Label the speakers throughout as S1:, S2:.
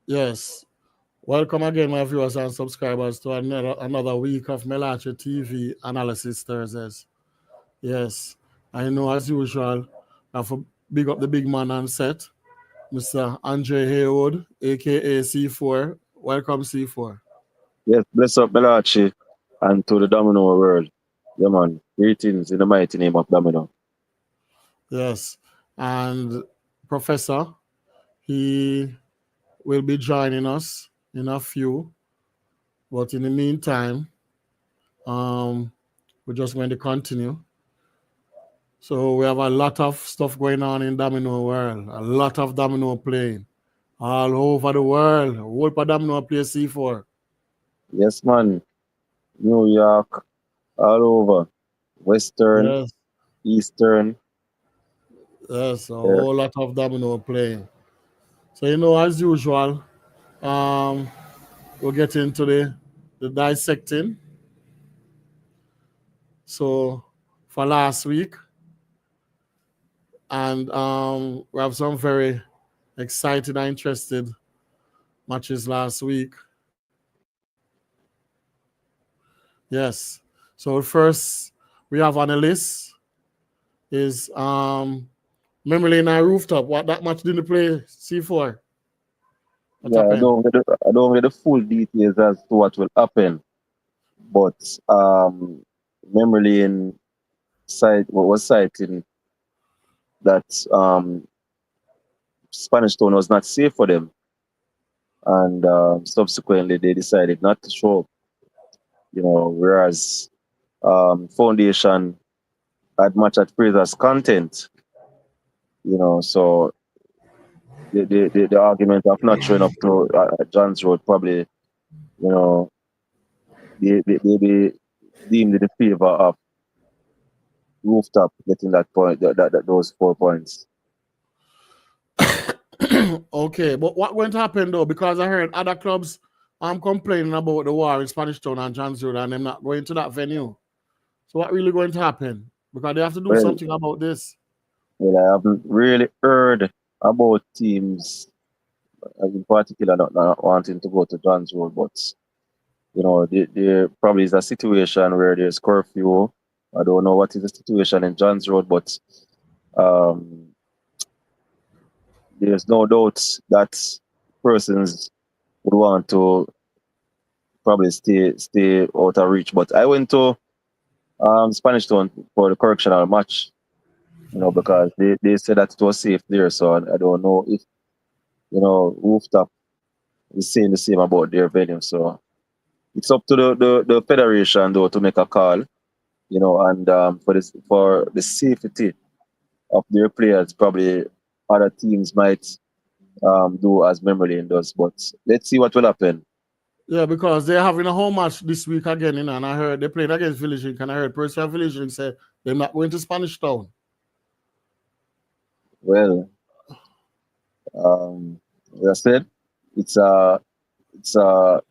S1: Yes. Welcome again, my viewers and subscribers, to another week of Mellache TV Analysis Thursdays. Yes. I know, as usual, I have to big up the big man on set, Mr. Andre Haywood, aka C4. Welcome, C4.
S2: Yes, bless up Mellache and to the Domino world. Yeah, man. Greetings in the mighty name of Domino.
S1: Yes. And Professor, he will be joining us in a few. But in the meantime, we're just going to continue. So we have a lot of stuff going on in Domino world, a lot of Domino playing all over the world. Whole part Domino play C4.
S2: Yes, man. New York, all over. Western,
S1: Yes,
S2: Eastern.
S1: yes, a
S2: Yeah,
S1: whole lot of Domino playing. So as usual, um, we'll get into the dissecting. So for last week, and we have some very excited and interested matches last week. Yes. So first we have on the list is Memory Lane and Rooftop. What that match didn't play C4? What
S2: yeah.
S1: happened?
S2: I don't get the full details as to what will happen, but memory in site what was citing that Spanish Town was not safe for them, and subsequently they decided not to show up. Whereas Foundation had much at Fraser's content, so the argument of not showing up to John's Road probably, you know, they deemed in the favor of Rooftop getting that point, those 4 points.
S1: Okay, but what going to happen though? Because I heard other clubs complaining about the war in Spanish Town and John's Road and them not going to that venue. So what really going to happen? Because they have to do
S2: Well,
S1: something about this.
S2: I haven't really heard about teams in particular not wanting to go to John's Road, but there probably is a situation where there's curfew. I don't know what is the situation in John's Road, but um, there's no doubt that persons would want to probably stay out of reach. But I went to Spanish Town for the correctional match, because they said that it was safe there. So I don't know if Rooftop is saying the same about their venue. So it's up to the federation though to make a call, and for the safety of their players, probably other teams might do as Memory Lane does. But let's see what will happen.
S1: Yeah, because they're having a home match this week again, and I heard they played against Village Link, and I heard Percy and Village Link said they're not going to Spanish Town.
S2: Well, as I said, it's a it's a, a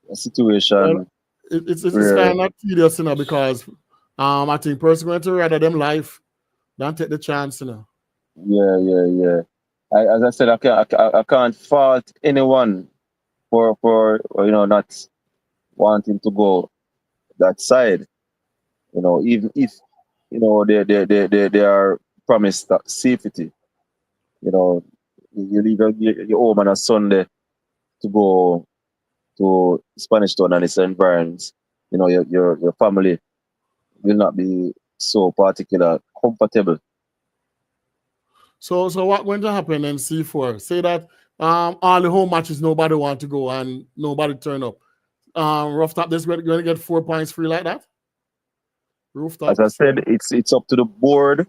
S1: Well,
S2: situation
S1: it's
S2: where
S1: kind of tedious, because I think Percy going to rather them life than take the chance.
S2: yeah. As I said, I can't fault anyone for not wanting to go that side. Even if they are promised that safety. You know, you leave your home on a Sunday to go to Spanish Town and its environs. Your family will not be so particular comfortable.
S1: So what going to happen in C4? Say that all the home matches nobody want to go and nobody turn up. Rooftop this going to get 4 points free like that.
S2: As I
S1: Rooftop.
S2: said, it's up to the board,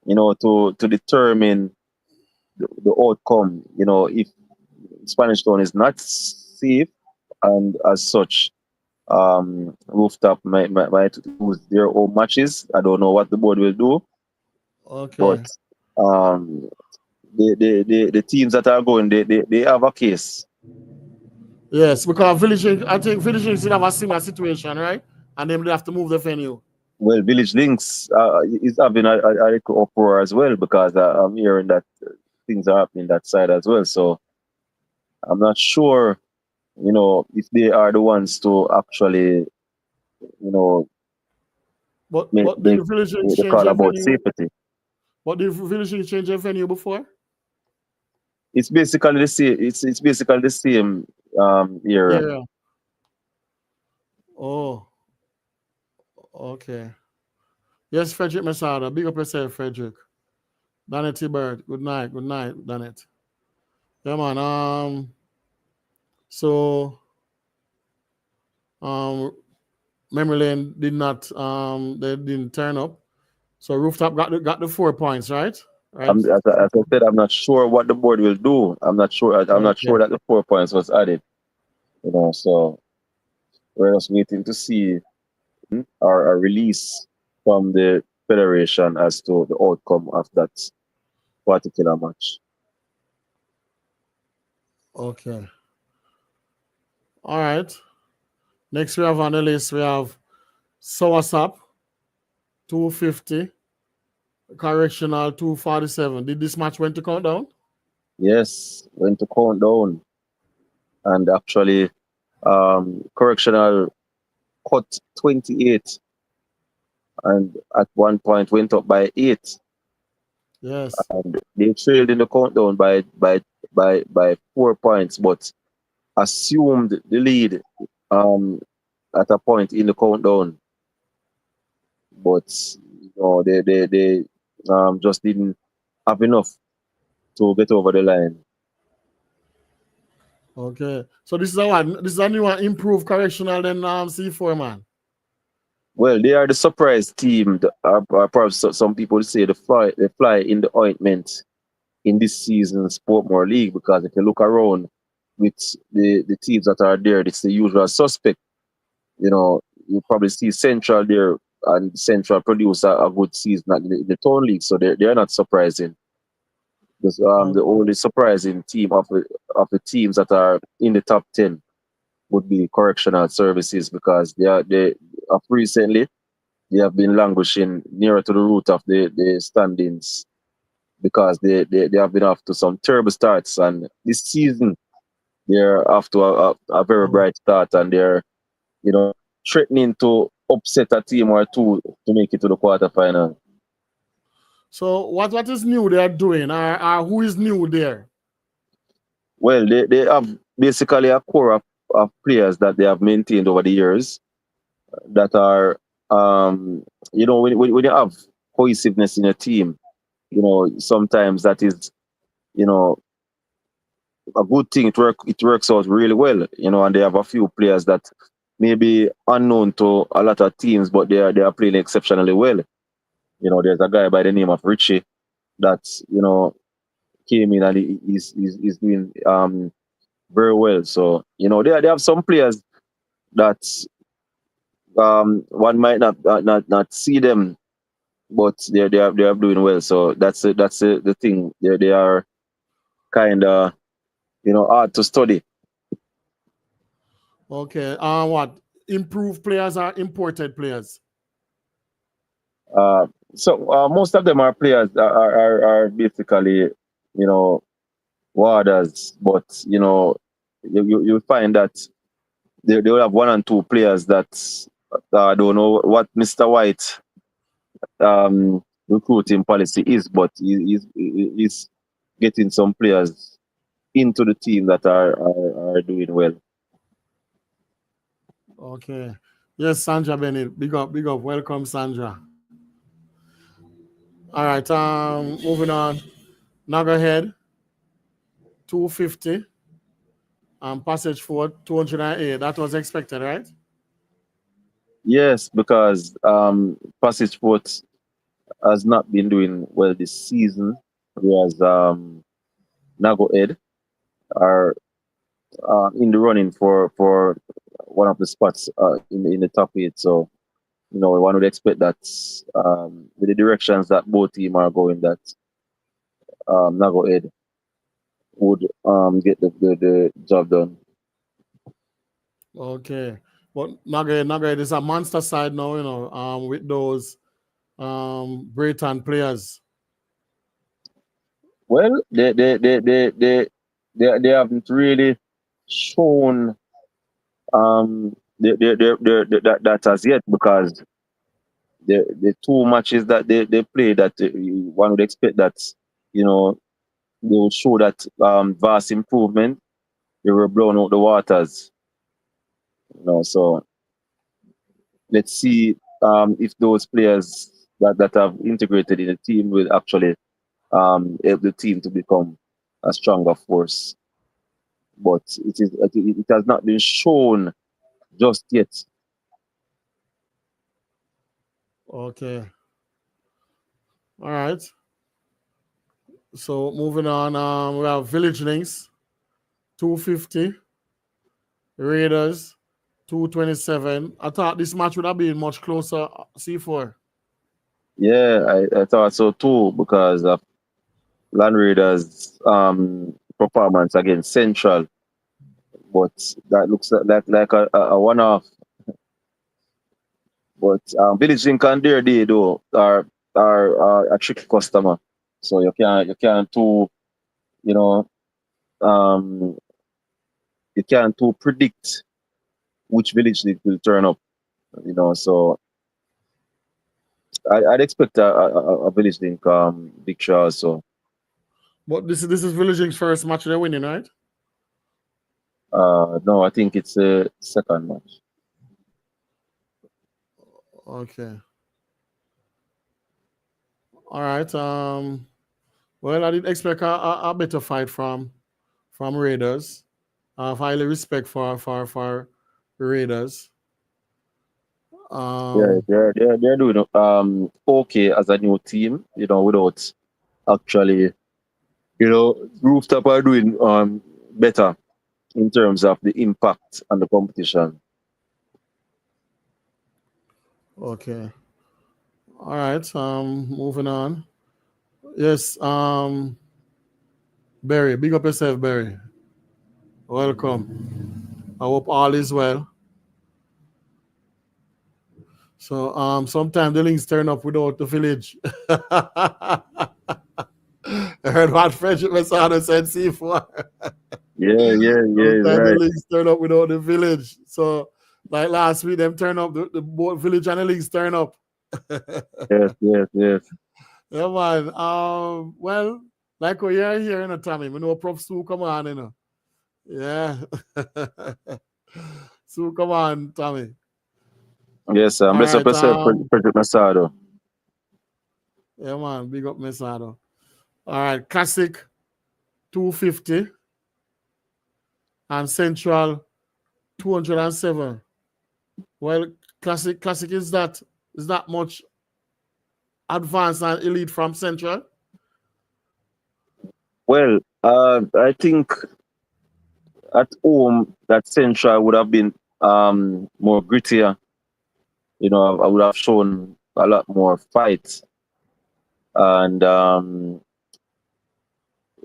S2: to determine the outcome. If Spanish Town is not safe, and as such, Rooftop might lose their own matches. I don't know what the board will do, but
S1: Okay.
S2: um, the teams that are going, they have a case.
S1: Yes, because I think Village Link still have a similar situation, right? And then they have to move the venue.
S2: Well, Village Links is having a little uproar as well, because I'm hearing that things are happening that side as well. So I'm not sure, if they are the ones to actually, you know, make,
S1: But did
S2: make
S1: the Phillies
S2: the
S1: change
S2: call
S1: their
S2: about
S1: venue?
S2: safety.
S1: But did the Phillies change their venue before?
S2: It's basically the same. It's basically the same area.
S1: Yeah. Oh, okay. Yes, Frederick Masada. Big up yourself, Frederick. Danet Bird. Good night. Good night, Danet. Yeah, man. So um Memory Lane did not they didn't turn up. So Rooftop got the 4 points, right? Right?
S2: As I said, I'm not sure what the board will do. I'm not sure. I'm not
S1: Okay.
S2: sure that the 4 points was added. So we're just waiting to see our release from the federation as to the outcome of that particular match.
S1: Okay. All right. Next we have on the list we have Soursop 250, Correctional 247. Did this match went to countdown?
S2: Yes, went to count down and actually correctional cut 28 and at one point went up by 8.
S1: Yes.
S2: And they trailed in the countdown by 4 points, but assumed the lead um, at a point in the countdown. But they just didn't have enough to get over the line.
S1: Okay. So this is a one. This is a new one, improved Correctional than C4, man.
S2: Well, they are the surprise team. Perhaps some people say the fly in the ointment in this season's Portmore League, because if you look around with the teams that are there, it's the usual suspect. You probably see Central there, and Central produce a good season at the Town League, so they're not surprising. Because the
S1: Okay.
S2: only surprising team of the teams that are in the top 10 would be Correctional Services, because they of recently they have been languishing nearer to the root of the standings, because they have been off to some terrible starts, and this season they're off to a very bright start, and they're you know threatening to upset a team or two to make it to the quarterfinal.
S1: So what is new they are doing? Or who is new there?
S2: Well, they have basically a core of players that they have maintained over the years, that are when you have cohesiveness in a team, sometimes that is you know a good thing. It works out really well, and they have a few players that may be unknown to a lot of teams, but they are playing exceptionally well. There's a guy by the name of Richie that came in, and he's doing very well. So they have some players that one might not see them, but they are doing well. So that's the thing. They are kind of hard to study.
S1: Okay. What? Improved players are imported players.
S2: So most of them are players that are basically warders, but you find that they will have one and two players that don't know what Mr. White recruiting policy is, but he's getting some players into the team that are doing well.
S1: Okay. Yes, Sandra Bennett. Big up, big up. Welcome, Sandra. All right. Moving on. Nagahead, 250. Passage Ford, 208. That was expected, right?
S2: Yes, because Passage Sport has not been doing well this season, whereas Nago Ed are in the running for one of the spots in the top 8. So one would expect that with the directions that both teams are going, that Nago Ed would get the job done.
S1: Okay. But Nagahead is a monster side now, with those Britain players.
S2: Well, they haven't really shown that as yet, because the two matches that they play, that one would expect that, you know, they will show that vast improvement. They were blown out the waters, you know. So let's see if those players that have integrated in the team will actually help the team to become a stronger force. But it has not been shown just yet.
S1: Okay. All right. So moving on, we have Village Links, 250. Raiders, 227. I thought this match would have been much closer, C4.
S2: Yeah, I thought so too, because of Land Raiders' performance against Central. But that looks like a one-off. But Village Link and their day though are a tricky customer. So you can't too, you know, um you can't too predict which Village Link will turn up. You know, so I'd expect a Village Link victory also.
S1: But this is Village Link's first match they're winning, right?
S2: No, I think it's a second match.
S1: Okay. All right. Well, I didn't expect a better fight from Raiders. I have highly respect for Raiders.
S2: Yeah, they're doing okay as a new team, you know, without actually, you know, Rooftop are doing better in terms of the impact on the competition.
S1: Okay. All right. Moving on. Yes. Barry, big up yourself, Barry. Welcome. I hope all is well. So sometimes the links turn up without the village. I heard what Frederick Messana said C4.
S2: Yeah,
S1: Sometimes the
S2: right.
S1: links turn up without the village. So like last week, them turn up, the both village and the links turn up.
S2: Yes.
S1: Yeah, man. Well, like we are here, you know, Tommy. We know Prof. Sue come on, you know. Yeah. Sue, come on, Tommy.
S2: Yes,
S1: All
S2: bless up
S1: right.
S2: yourself, Frederick Masado.
S1: Yeah, man. Big up Messado. All right. Classic 250 and Central 207. Well, classic is that much advanced and elite from Central?
S2: Well, I think at home that Central would have been more grittier. You know, I would have shown a lot more fight. And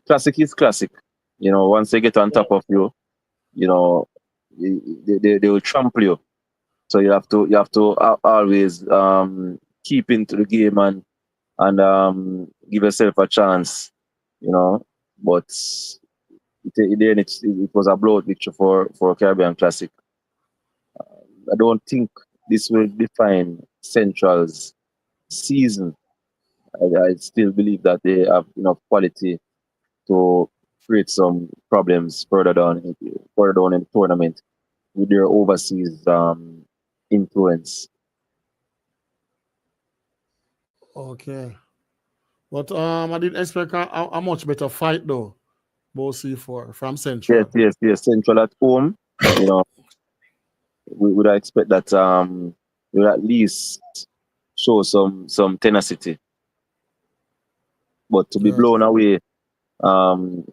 S2: classic is classic. You know, once they get on top of you, you know, they will trample you. So you have to always keep into the game and give yourself a chance. You know, but then it was a blowout victory for Caribbean Classic. I don't think this will define Central's season. I still believe that they have enough quality to create some problems further down in the tournament with their overseas influence.
S1: Okay. But I didn't expect a much better fight though. Both C4 from
S2: Yes,
S1: Central.
S2: yes, yes. Central at home, you know, we would expect that we would at least show some tenacity. But to be
S1: Yes.
S2: blown away um,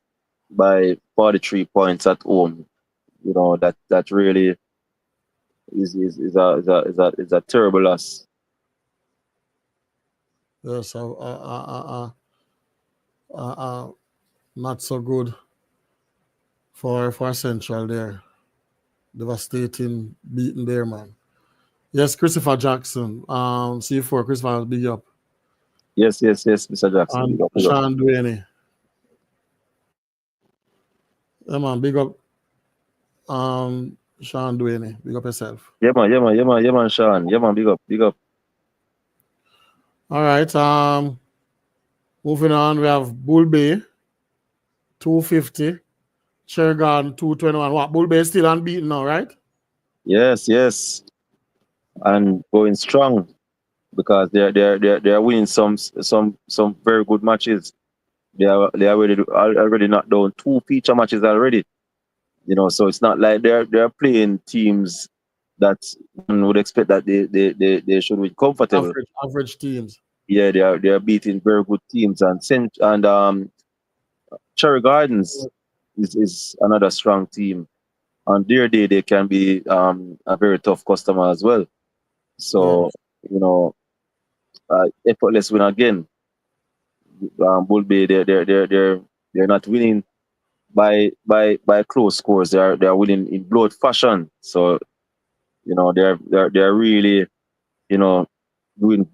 S2: by 43 points at home, you know, that really is a terrible loss.
S1: Yes. Not so good for Central there. Devastating beating there, man. Yes, Christopher Jackson. C4, Christopher, big up.
S2: Yes, Mr. Jackson.
S1: And
S2: Big up, big up.
S1: Sean Duane. Yeah, man, big up. Sean Duane, big up yourself.
S2: Yeah, man, yeah, man, yeah, man, yeah, man, Sean. Yeah, man, big up, big up.
S1: All right. Moving on, we have Bull Bay, 250. Chergarden, 221. What? Bull Bay still unbeaten now, right?
S2: Yes, yes. And going strong because they're winning some very good matches. They already knocked down 2 feature matches already. So it's not like they're playing teams that one would expect that they should win comfortable.
S1: Average teams.
S2: Yeah, they are beating very good teams, and Cherry Gardens is another strong team. On their day, they can be a very tough customer as well.
S1: Yeah.
S2: So you know, effortless win again. Bull Bay, they're not winning by close scores. They are winning in blood fashion. So they're really doing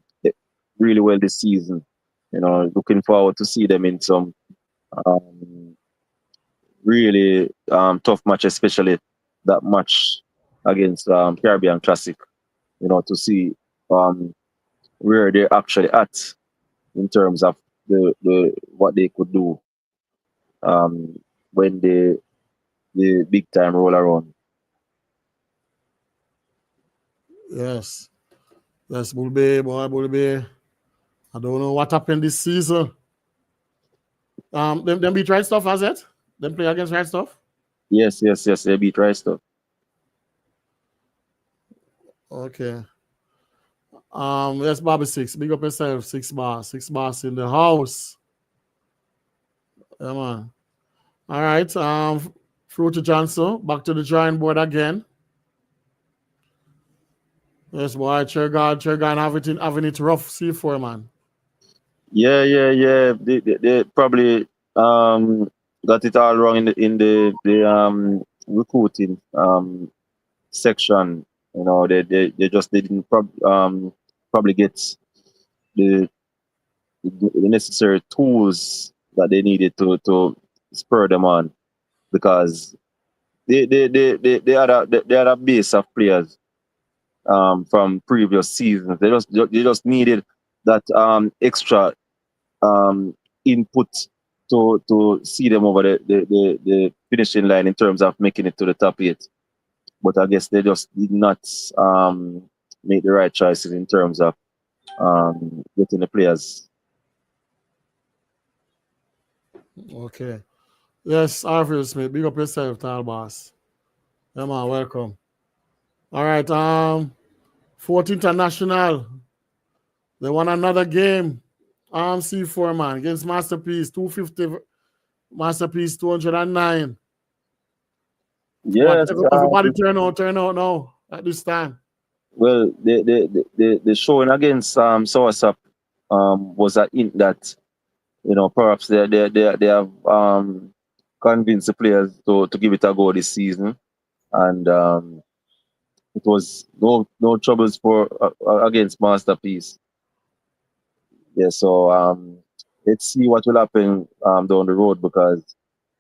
S2: really well this season. Looking forward to see them in some um, really tough match, especially that match against Caribbean Classic. To see um, where they're actually at in terms of the what they could do when the big time roll around.
S1: Yes. Yes, Bull Bay, boy, Bull Bay. I don't know what happened this season. Them beat right stuff, has it? Them play against right stuff?
S2: Yes, yes, yes. They beat Rice stuff.
S1: Okay. Yes, Bobby Six. Big up yourself, 6 bars. 6 bars in the house. Yeah, man. All right. Fruity Johnson, back to the drawing board again. Yes, boy, Chergard having it rough C4, man.
S2: Yeah, yeah, yeah. They probably got it all wrong in the recruiting section. They just didn't probably get the the necessary tools that they needed to spur them on because they had a base of players from previous seasons. They just needed that extra um, input to see them over the finishing line in terms of making it to the top 8. But I guess they just did not make the right choices in terms of getting the players.
S1: Okay. Yes, Arthur Smith, big up yourself, Tal Boss. Yeah, man, welcome. All right. Fourth International. They won another game. C4, man, against Masterpiece, 250. Masterpiece, 209. What?
S2: Yes.
S1: Everybody turn out now at this time.
S2: Well, the showing against Soursop was a hint that perhaps they have convinced the players to give it a go this season, and it was no troubles for against Masterpiece. Yeah, so let's see what will happen down the road because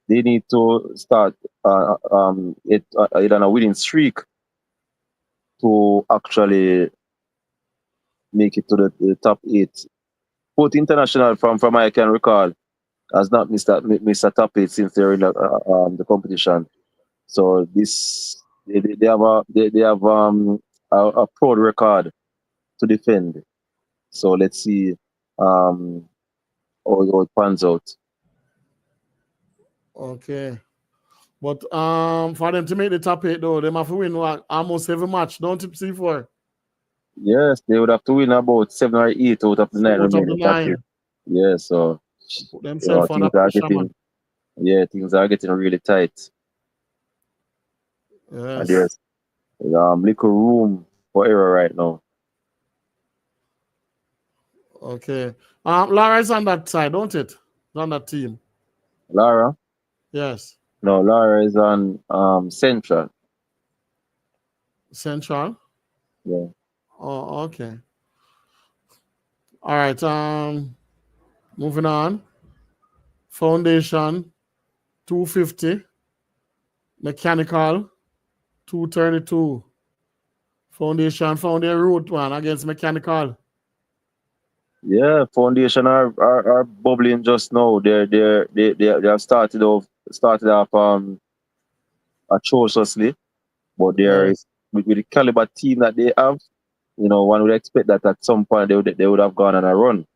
S2: they need to start it on a winning streak to actually make it to the top 8. Both international from I can recall has not missed a top 8 since they're in the competition. So this they have a proud record to defend. So let's see how it pans out.
S1: Okay. But for them to make the top 8, though, they have to win almost every match, don't you see for?
S2: Yes, they would have to win about 7 or 8 out of the 9
S1: Out of the
S2: remaining matches.
S1: 9.
S2: Yeah, so
S1: Put themselves under
S2: things are
S1: pressure, man.
S2: getting really tight, and
S1: Yes.
S2: there's little room for error right now.
S1: Okay. Lara is on that side, don't it? On that team.
S2: Lara,
S1: Yes.
S2: no, Lara is on Central.
S1: Central.
S2: Yeah.
S1: Oh, okay. All right. Moving on. Foundation, 250. Mechanical, 232. Foundation found their route, man, against Mechanical.
S2: Yeah, Foundation are bubbling just now. They have started off atrociously, but they're
S1: Yes.
S2: with the caliber team that they have. One would expect that at some point they would have gone on a run,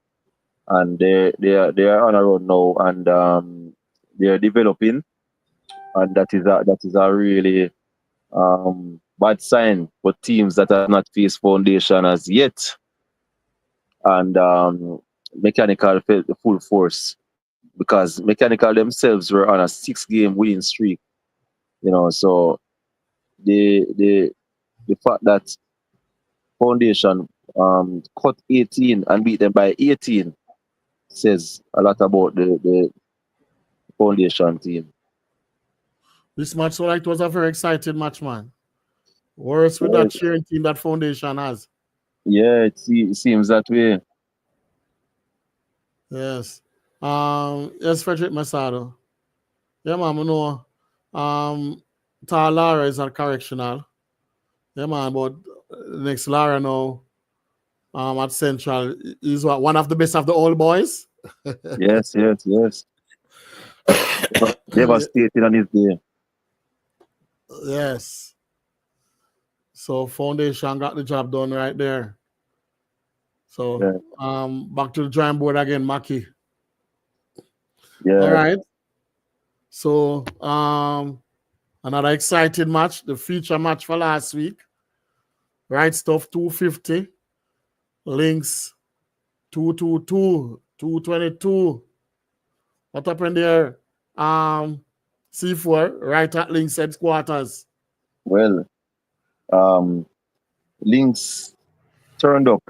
S2: and they are on a run now, and they're developing, and that is a really bad sign for teams that have not faced Foundation as yet, and Mechanical felt the full force because Mechanical themselves were on a 6-game winning streak. So the fact that Foundation cut 18 and beat them by 18 says a lot about the Foundation team.
S1: This match, so like, it was a very exciting match, man. Worse with
S2: Yeah,
S1: that cheering team that Foundation has.
S2: yeah, it seems that way.
S1: Yes. Yes, Frederick Masado. Yeah, man, I know. Lara is a correctional. Yeah, man, but next Lara now at Central is one of the best of the old boys.
S2: Yes, yes, yes. Devastating on his day.
S1: Yes. So Foundation got the job done right there. So
S2: Yeah,
S1: back to the drawing board again, Maki. All
S2: yeah.
S1: right. So another exciting match, the feature match for last week. Right Stuff 250, Links 222, 222. What happened there? C4, right at Links headquarters.
S2: Well, um, Lynx turned up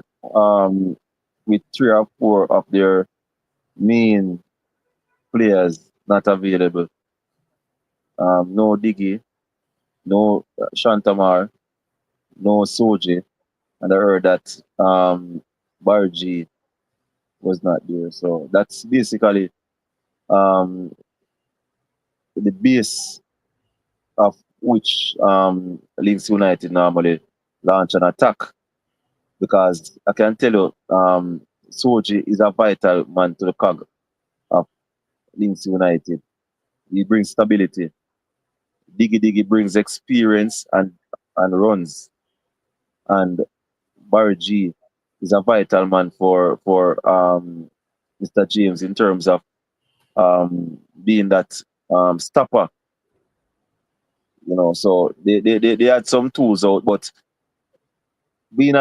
S2: with 3 or 4 of their main players not available. No Diggy, no Shantamar, no Soji, and I heard that Bargy was not there. So that's basically um, the base of which Leeds United normally launch an attack, because I can tell you Soji is a vital man to the cog of Leeds United. He brings stability. Diggy Diggy brings experience and runs. And Barry G is a vital man for Mr. James in terms of being that stopper. So they had some tools out, but being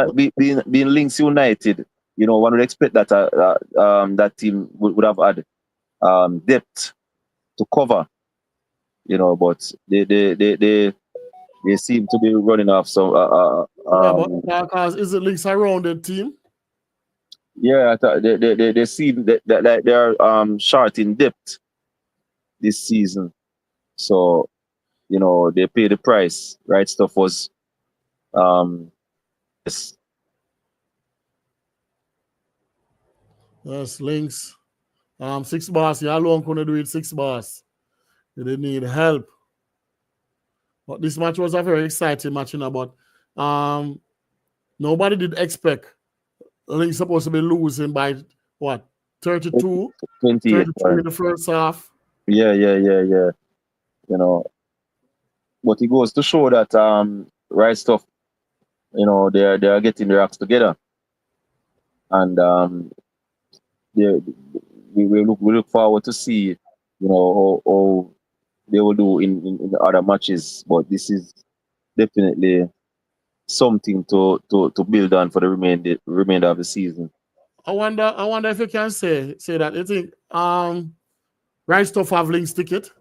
S2: Links United, one would expect that that team would have had depth to cover, but they seem to be running off some.
S1: Yeah, but because is it Links around the team?
S2: Yeah, I thought they seem that they're short in depth this season, so they pay the price. Right Stuff was yes,
S1: Yes, Links. 6 bars. You alone couldn't do it 6 bars. You didn't need help. But this match was a very exciting match, but nobody did expect Links supposed to be losing by what? 32,
S2: 28.
S1: 33 in the first half.
S2: Yeah, yeah, yeah, yeah. You know, but it goes to show that Right Stuff, they're getting their acts together, and they we look forward to see how they will do in the other matches. But this is definitely something to build on for the remainder of the season.
S1: I wonder if you can say that. You think Right Stuff have Links ticket?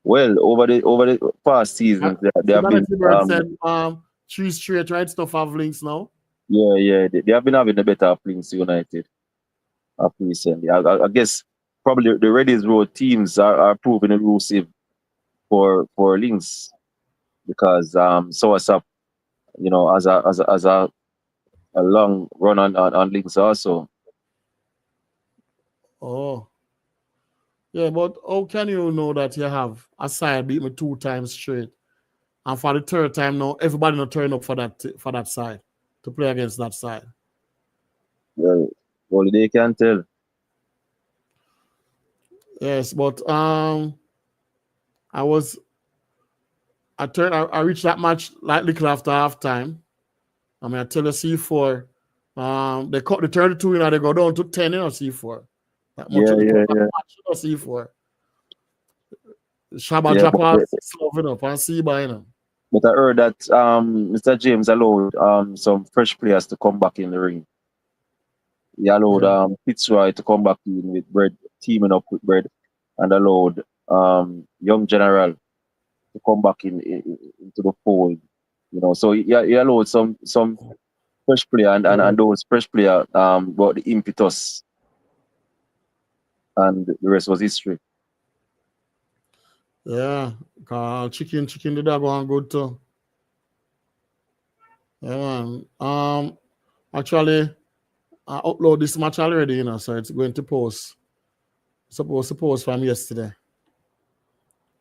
S2: Well, over the past seasons, they
S1: See
S2: have
S1: that
S2: been
S1: Bird said 3 straight Right Stuff have Links now.
S2: yeah, yeah, they have been having a better of Links United of recently. I guess probably the Reddy's Road teams are proving elusive for Links, because Soursop, has a long run on Links also.
S1: Oh. Yeah, but how can you know that you have a side beat me 2 times straight? And for the third time now, everybody not turn up for that side to play against that side.
S2: Well, only they can tell.
S1: Yes, but I reached that match like little after halftime. I mean, I tell you, C4, they cut the 32, they go down to 10, C4. That much
S2: Yeah, yeah, yeah.
S1: match, C4. Shabba
S2: Yeah,
S1: drop off, sloving up, and C-by,
S2: But I heard that Mr. James allowed some fresh players to come back in the ring. He allowed Fitzroy to come back in with Bread, teaming up with Bread, and allowed Young General to come back into the fold. So he allowed some fresh player and those fresh player got the impetus, and the rest was history.
S1: Yeah, chicken the dog one good too. Yeah, man. Actually, I upload this match already, so it's going to post. Supposed to post from yesterday.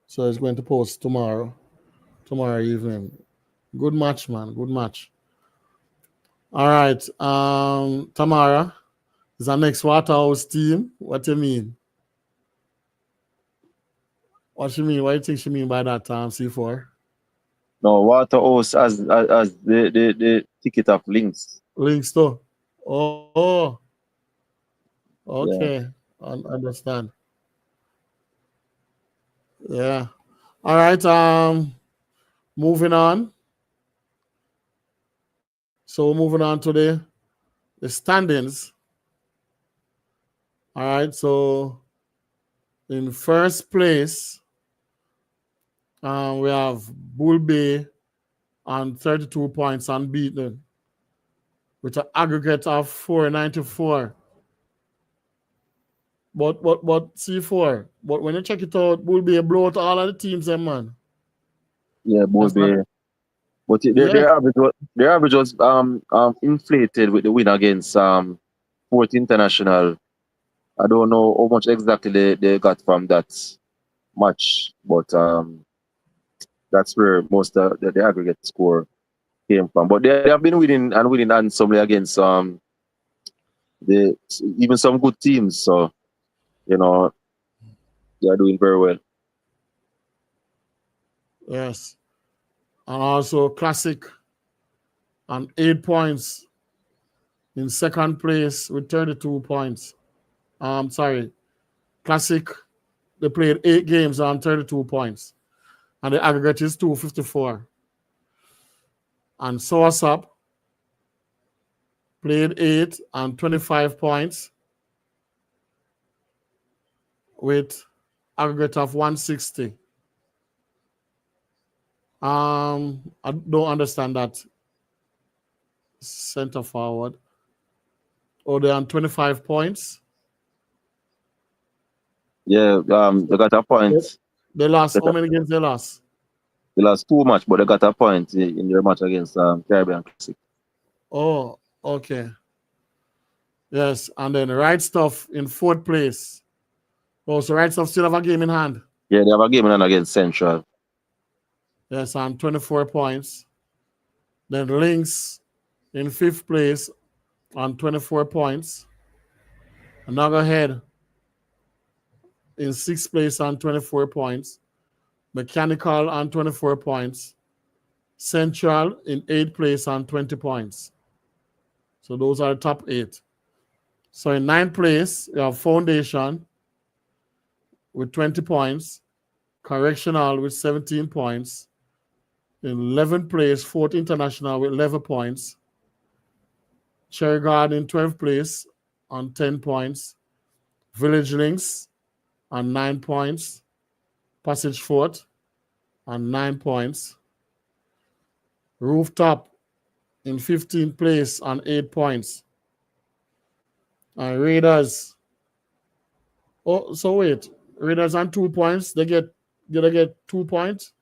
S1: So it's going to post tomorrow evening. Good match, man. Good match. All right. Tamara is our next Waterhouse team. What do you mean? What she mean? What do you think she mean by that, C4?
S2: No, Waterhouse as the ticket of links.
S1: Links too. Oh. Okay.
S2: Yeah.
S1: I understand. Yeah. All right. Moving on. So moving on to the standings. All right. So in first place, we have Bull Bay on 32 points unbeaten with an aggregate of 494. But C4. But when you check it out, Bull Bay blow out all of the teams, man.
S2: Yeah, Bull Bay. But their average was inflated with the win against Fourth International. I don't know how much exactly they got from that match, but that's where most of the aggregate score came from. But they have been winning handsomely against even some good teams. So they are doing very well.
S1: Yes. And also Classic on 8 points in second place with 32 points. Classic, they played 8 games on 32 points. And the aggregate is 254. And Soursop played 8 and 25 points with aggregate of 160. I don't understand that center forward. Oh, they're on 25 points.
S2: Yeah, they got a point.
S1: They lost. How many games they lost?
S2: They lost 2 matches, but they got a point in their match against Caribbean Classic.
S1: Oh, okay. Yes, and then Right Stuff in 4th place. Oh, so Right Stuff still have a game in hand.
S2: Yeah, they have a game in hand against Central.
S1: Yes, on 24 points. Then Lynx in 5th place on 24 points. Nuggerhead in 6th place on 24 points. Mechanical on 24 points. Central in 8th place on 20 points. So those are the top 8. So in 9th place, you have Foundation with 20 points. Correctional with 17 points. In 11th place, Fourth International with 11 points. Cherry Garden in 12th place on 10 points. Village Links on 9 points. Passage Fort on 9 points. Rooftop in 15th place on 8 points. And Raiders. Oh, so wait. Raiders on 2 points. They get 2 points.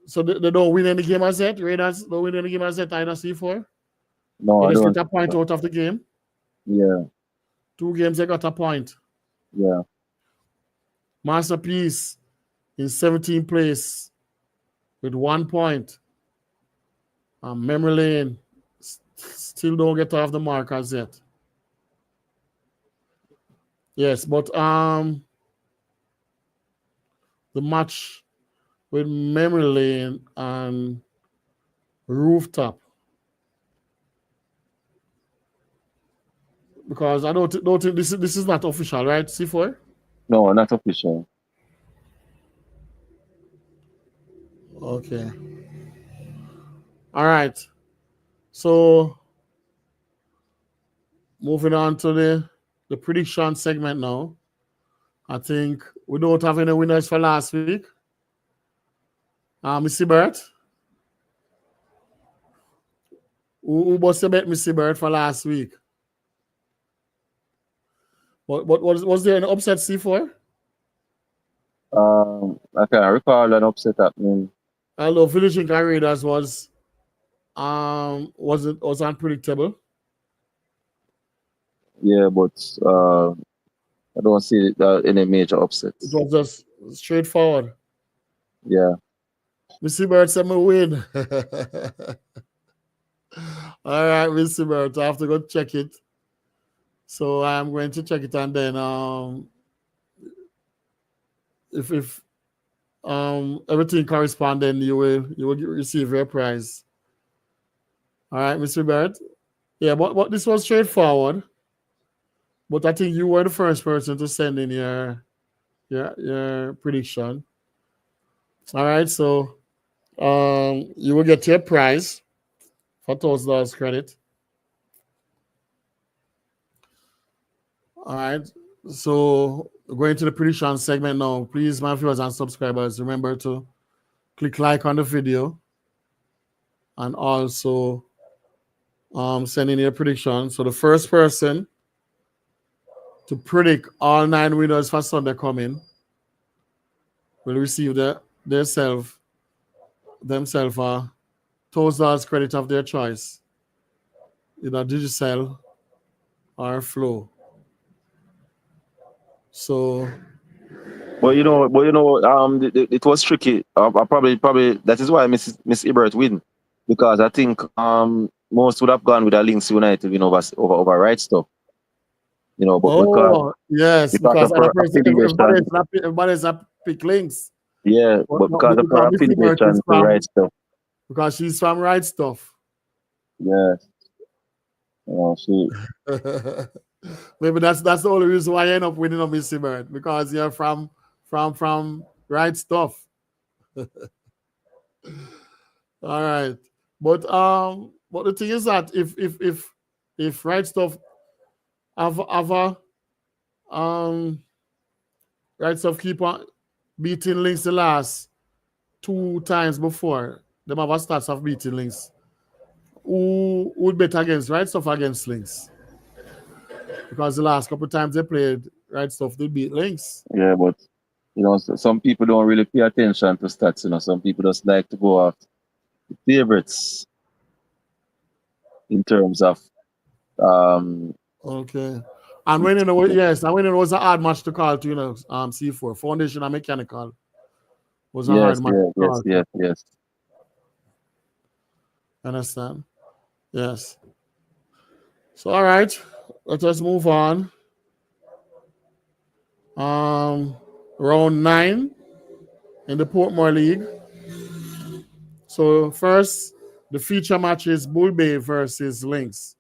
S1: So they don't win any game as yet. Raiders don't win any game as yet either, C4.
S2: No,
S1: they
S2: I
S1: just
S2: don't.
S1: get a point out of the game.
S2: Yeah.
S1: 2 games they got a point.
S2: Yeah.
S1: Masterpiece in 17th place with 1 point. Memory Lane still don't get off the mark as yet. Yes, but the match with Memory Lane and Rooftop, because I don't think this is not official, right? C4?
S2: No, not official.
S1: Okay. All right. So moving on to the prediction segment now. I think we don't have any winners for last week. Missy Bert. Who must have bet Missy Bert for last week? Was there an upset C4?
S2: I can't recall an upset happening.
S1: Although finishing Raiders was unpredictable.
S2: Yeah, but I don't see any major upsets.
S1: It was just straightforward.
S2: Yeah.
S1: Missy Bird said me win. All right, Missy Bird. I have to go check it. So I'm going to check it, and then if everything corresponds, then you will receive your prize. All right, Mr. Bird. Yeah, but this was straightforward. But I think you were the first person to send in your prediction. All right, so you will get your prize for $1,000 credit. All right, so going to the prediction segment now. Please, my viewers and subscribers, remember to click like on the video and also send in your prediction. So the first person to predict all 9 winners for Sunday coming will receive themselves $1,000 credit of their choice, either Digicel or Flow. So,
S2: but it was tricky. Probably that is why Miss Ibert win, because I think most would have gone with a Links United win over right stuff. But
S1: because everybody's a pick Links.
S2: Yeah, but because of her affiliation to right stuff.
S1: Because she's from right stuff.
S2: Yeah. She.
S1: Maybe that's the only reason why I end up winning on Missy Bird, because you're from right stuff. All right, but the thing is that if right stuff have right stuff keep on beating Links the last 2 times before, them have a stats of beating Links. Who would bet against right stuff against Links? Because the last couple of times they played right stuff, they beat Links.
S2: Yeah, but some people don't really pay attention to stats. Some people just like to go off the favorites in terms of
S1: Okay. And when it was a hard match to call to C4 Foundation and Mechanical was a hard match to call.
S2: Yes.
S1: Understand? Yes. So all right, let us move on. Round 9 in the Portmore League. So first, the feature match is Bull Bay versus Lynx.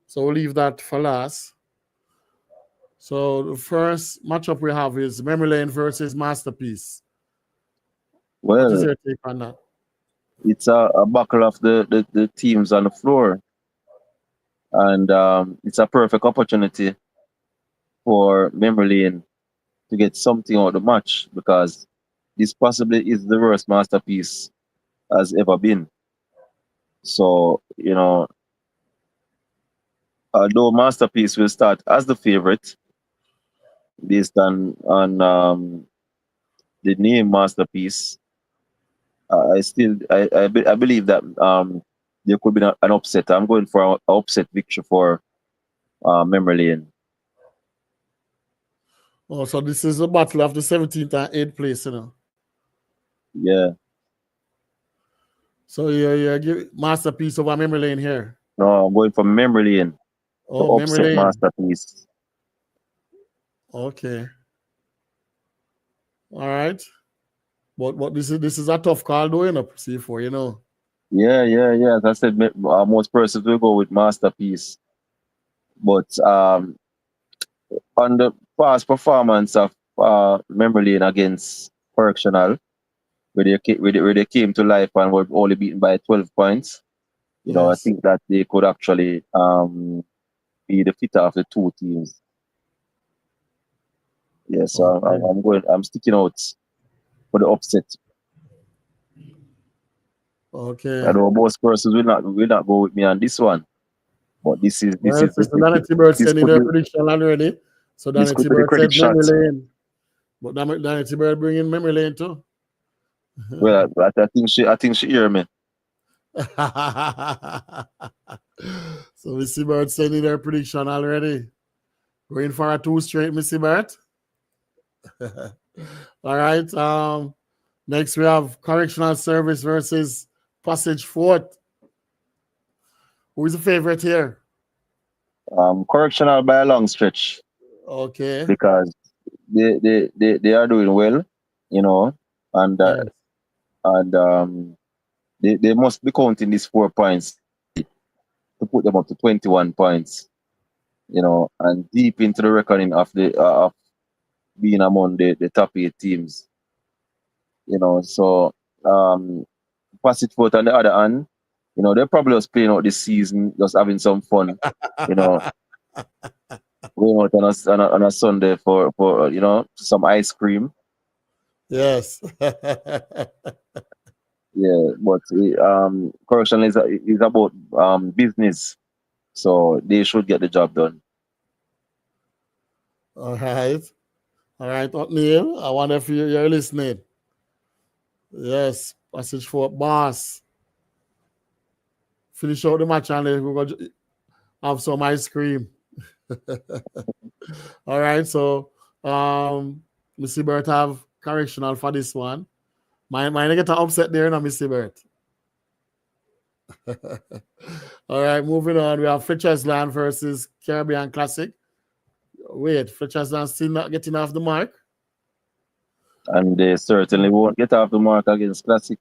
S1: So we'll leave that for last. So the first matchup we have is Memory Lane versus Masterpiece.
S2: Well,
S1: what is your take on that?
S2: It's a battle of the teams on the floor. And it's a perfect opportunity for Memory Lane to get something out of the match, because this possibly is the worst Masterpiece has ever been. So, although Masterpiece will start as the favorite based on the name Masterpiece, I believe that there could be an upset. I'm going for an upset victory for Memory Lane.
S1: Oh, so this is a battle of the 17th and 8th place,
S2: Yeah.
S1: So you're give masterpiece over memory lane here.
S2: No, I'm going for memory lane to
S1: Oh, memory
S2: upset
S1: lane.
S2: masterpiece.
S1: Okay. All right. But this is a tough call doing up C4, you know.
S2: Yeah. As I said, most persons will go with masterpiece, but on the past performance of memory lane against correctional, where they came to life and were only beaten by 12 points. I
S1: Yes.
S2: think that they could actually be the fitter of the two teams. Yes, so
S1: Okay.
S2: I'm sticking out for the upset. I
S1: Okay.
S2: know most persons will not go with me on this one, but this is this
S1: Well,
S2: is this
S1: Sister
S2: is
S1: Danny Bird
S2: this
S1: sending
S2: could
S1: their
S2: be
S1: prediction already. So
S2: this
S1: Danny
S2: could be the
S1: Bird
S2: credit
S1: said
S2: shot.
S1: memory lane. But Danny Bird bringing memory lane too.
S2: Well, I think she hear me.
S1: So Missy Bird sending their prediction already. Going for a two straight, Missy Bird. All right. Next we have Correctional Service versus Passage Fort. Who is the favorite here?
S2: Correctional by a long stretch
S1: Okay.
S2: because they are doing well, you know, and uh,
S1: Yes.
S2: and they must be counting these 4 points to put them up to 21 points, and deep into the reckoning of being among the top 8 teams, So pass it forth on the other hand, they're probably just playing out this season, just having some fun, you know, going out on a Sunday for some ice cream.
S1: Yes.
S2: Yeah, but correction is about business, so they should get the job done.
S1: All right. All right, Neil. I wonder if you're listening. Yes. Passage Fort boss. Finish out the match and then we're going to have some ice cream. All right. So Missy Bert have correctional for this one. Mine get an upset there now, Missy Bert. All right, moving on. We have Fletcher's Land versus Caribbean Classic. Wait, Fletcher's Land still not getting off the mark.
S2: And they certainly won't get off the mark against Classic.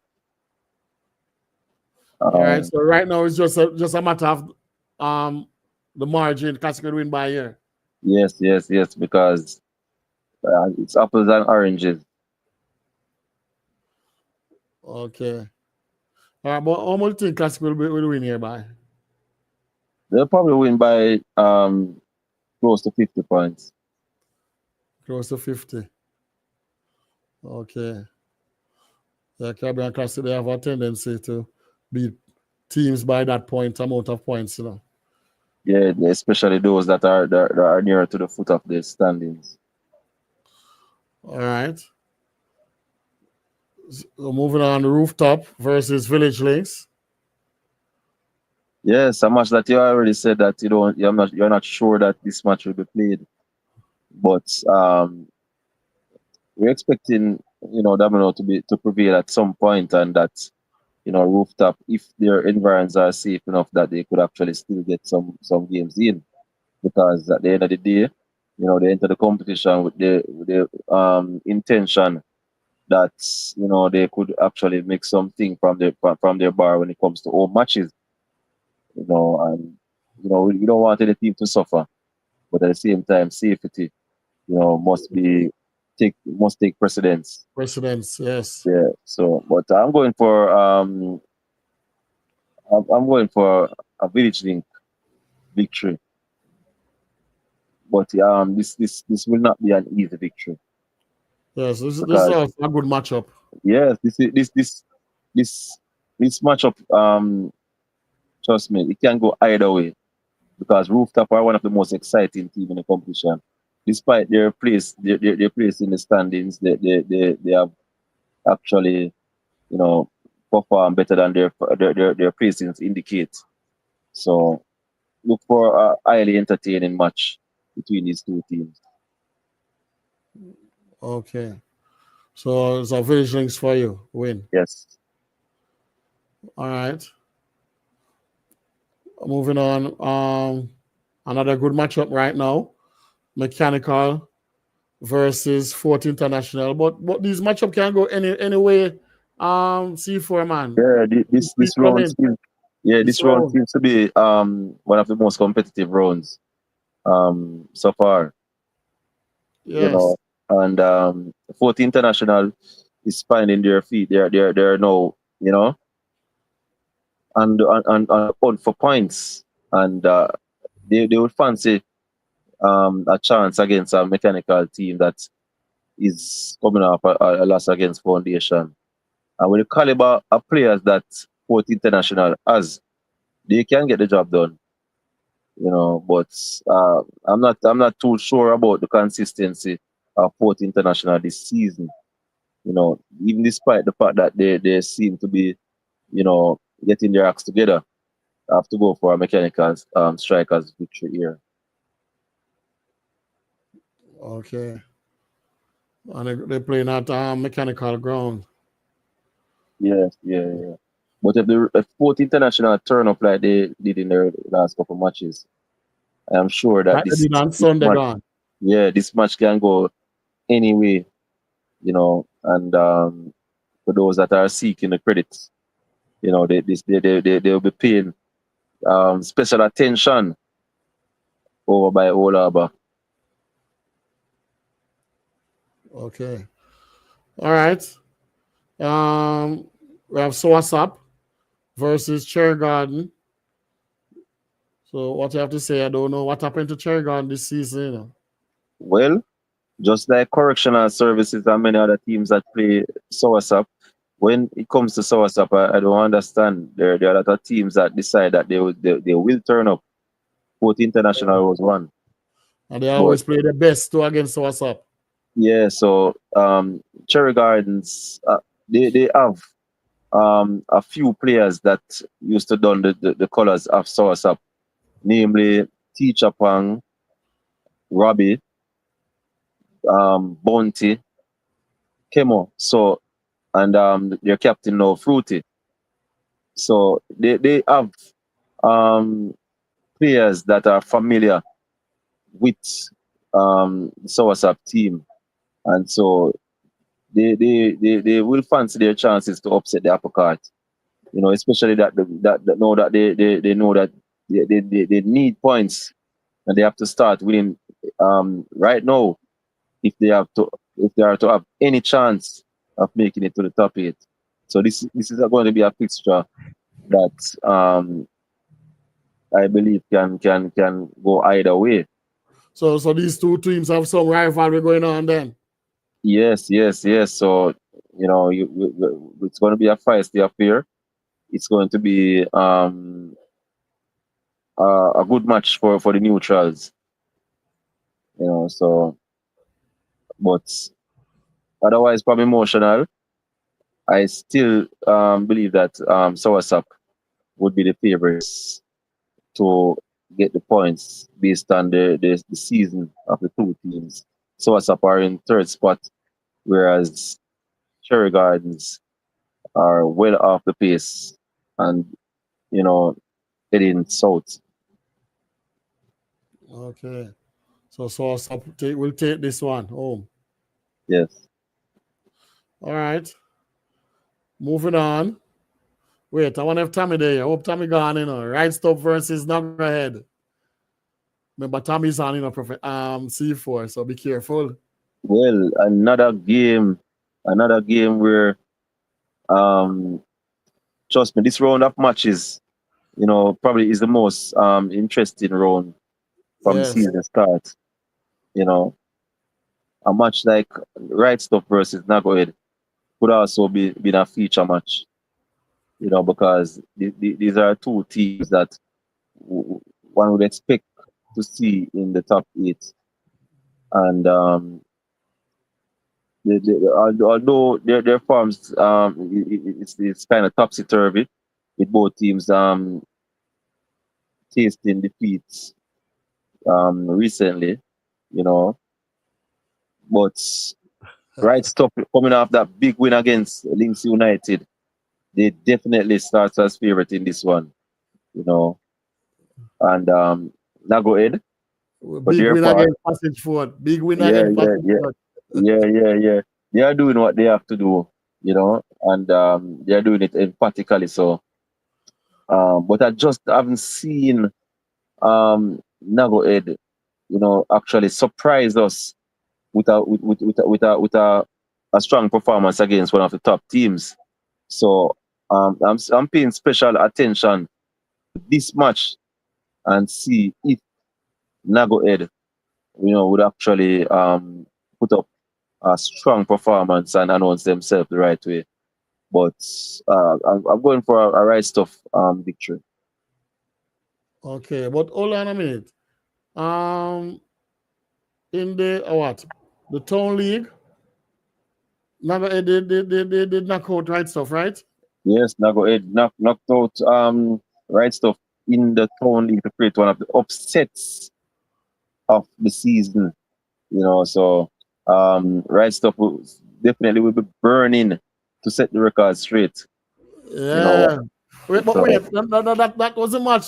S1: All right,
S2: Um,
S1: so right now it's just a matter of um the margin. Classic will win by a year.
S2: yes, because it's apples and oranges.
S1: Okay. All right, but how much think Classic will win here by?
S2: They'll probably win by close to 50 points.
S1: Close to 50. Okay. The Caribbean Classic, they have a tendency to beat teams by that amount of points, you know.
S2: Yeah, especially those that are nearer to the foot of the standings.
S1: All right. So moving on, Rooftop versus Village Links.
S2: Yes, a match that you already said that you're not sure that this match will be played, but we're expecting Domino to prevail at some point, and that Rooftop, if their environs are safe enough, that they could actually still get some games in, because at the end of the day, they enter the competition with the intention that they could actually make something from their bar when it comes to home matches, and we don't want any team to suffer, but at the same time, safety, must take precedence.
S1: Precedence, yes.
S2: Yeah. So, but I'm going for a Village Link victory, but this will not be an easy victory,
S1: Yes, this is
S2: because
S1: a good matchup.
S2: yes, this this matchup, trust me, it can go either way, because Rooftop are one of the most exciting team in the competition. Despite their place in the standings, they have actually, perform better than their placings indicate. So look for a highly entertaining match between these two teams.
S1: Okay. So it's a Village Links for you. Win.
S2: Yes.
S1: All right. Moving on. Another good matchup right now. Mechanical versus Fort International. But these matchup can go any way. C4 man.
S2: Yeah,
S1: Keep
S2: this round
S1: coming.
S2: seems, yeah,
S1: This
S2: this round
S1: round.
S2: seems to be one of the most competitive rounds so far, you
S1: Yes.
S2: know. And 40 International is finding their feet. They're now, and on for points, and they would fancy a chance against a mechanical team that is coming off a loss against Foundation. And with the caliber of players that Port International has, they can get the job done. But I'm not too sure about the consistency of Port International this season. Even despite the fact that they seem to be, getting their acts together, I have to go for a mechanical strikers victory here.
S1: Okay. And they're playing at mechanical ground.
S2: Yes, yeah, yeah. But if Port International turn up like they did in their last couple matches, I'm sure that
S1: Like they
S2: this
S1: did on
S2: this
S1: Sunday
S2: match,
S1: gone.
S2: yeah, this match can go any way, and for those that are seeking the credits, they'll be paying special attention over by Olaba.
S1: Okay. All right. We have Swasap versus Cherry Garden. So what you have to say? I don't know what happened to Cherry Garden this season.
S2: Well, just like correctional services and many other teams that play Soursop, when it comes to Soursop, I don't understand. There are a lot of teams that decide that they will turn up. Both International was one.
S1: And they
S2: But
S1: always play the best two against Swasap.
S2: yeah, so Cherry Gardens, they have a few players that used to don the colors of Soursop, namely Teacher Pang, Robbie, Bounty, Kemo. So and their captain now Fruity. So they have um, players that are familiar with the Soursop team, and so they will fancy their chances to upset the apple cart. Especially that know that they know that they need points and they have to start winning right now if they are to have any chance of making it to the top eight. So this is going to be a fixture that I believe can go either way.
S1: So these two teams have some rivalry going on then.
S2: Yes, yes, yes. So it's going to be a feisty affair. It's going to be a good match for the neutrals. So but otherwise, from emotional, I still believe that Soursop would be the favorites to get the points based on the season of the two teams. Soursop are in third spot, whereas Cherry Gardens are well off the pace and, you know, heading south.
S1: Okay. So Swasap will take this one home.
S2: Yes.
S1: All right. Moving on. Wait, I want to have Tommy there. I hope Tommy gone, Right stop versus Knucklehead. Remember, Tommy's on, C4, so be careful.
S2: Well, another game where, um, trust me, this round of matches, probably is the most interesting round from the
S1: Yes.
S2: season start. You know, a match like Right Stuff versus Nagoed could also be been a feature match. Because these are two teams that one would expect to see in the top eight, and although their forms it's kind of topsy turvy with both teams tasting defeats recently, you know, but Right Stuff coming off that big win against Links United. they definitely start as favorite in this one, you know. And Nago Ed, for
S1: Big
S2: their
S1: win
S2: part,
S1: against Passage Ford. Big win
S2: yeah,
S1: against
S2: yeah,
S1: Passage
S2: yeah,
S1: Ford.
S2: yeah. They are doing what they have to do, and they are doing it emphatically. So, but I just haven't seen Nago Ed, actually surprise us with a strong performance against one of the top teams. So, I'm paying special attention to this match and see if Nago Ed, would actually put up a strong performance and announce themselves the right way. But I'm going for a right stuff victory.
S1: Okay, but hold on a minute. Um, in the what? The Town League, Naga they did knock out right stuff, right?
S2: Yes, Nago Ed knocked out right stuff in the town league to create one of the upsets of the season. So right stuff definitely will be burning to set the record straight. You know,
S1: Yeah. Wait, but
S2: so
S1: wait, that wasn't much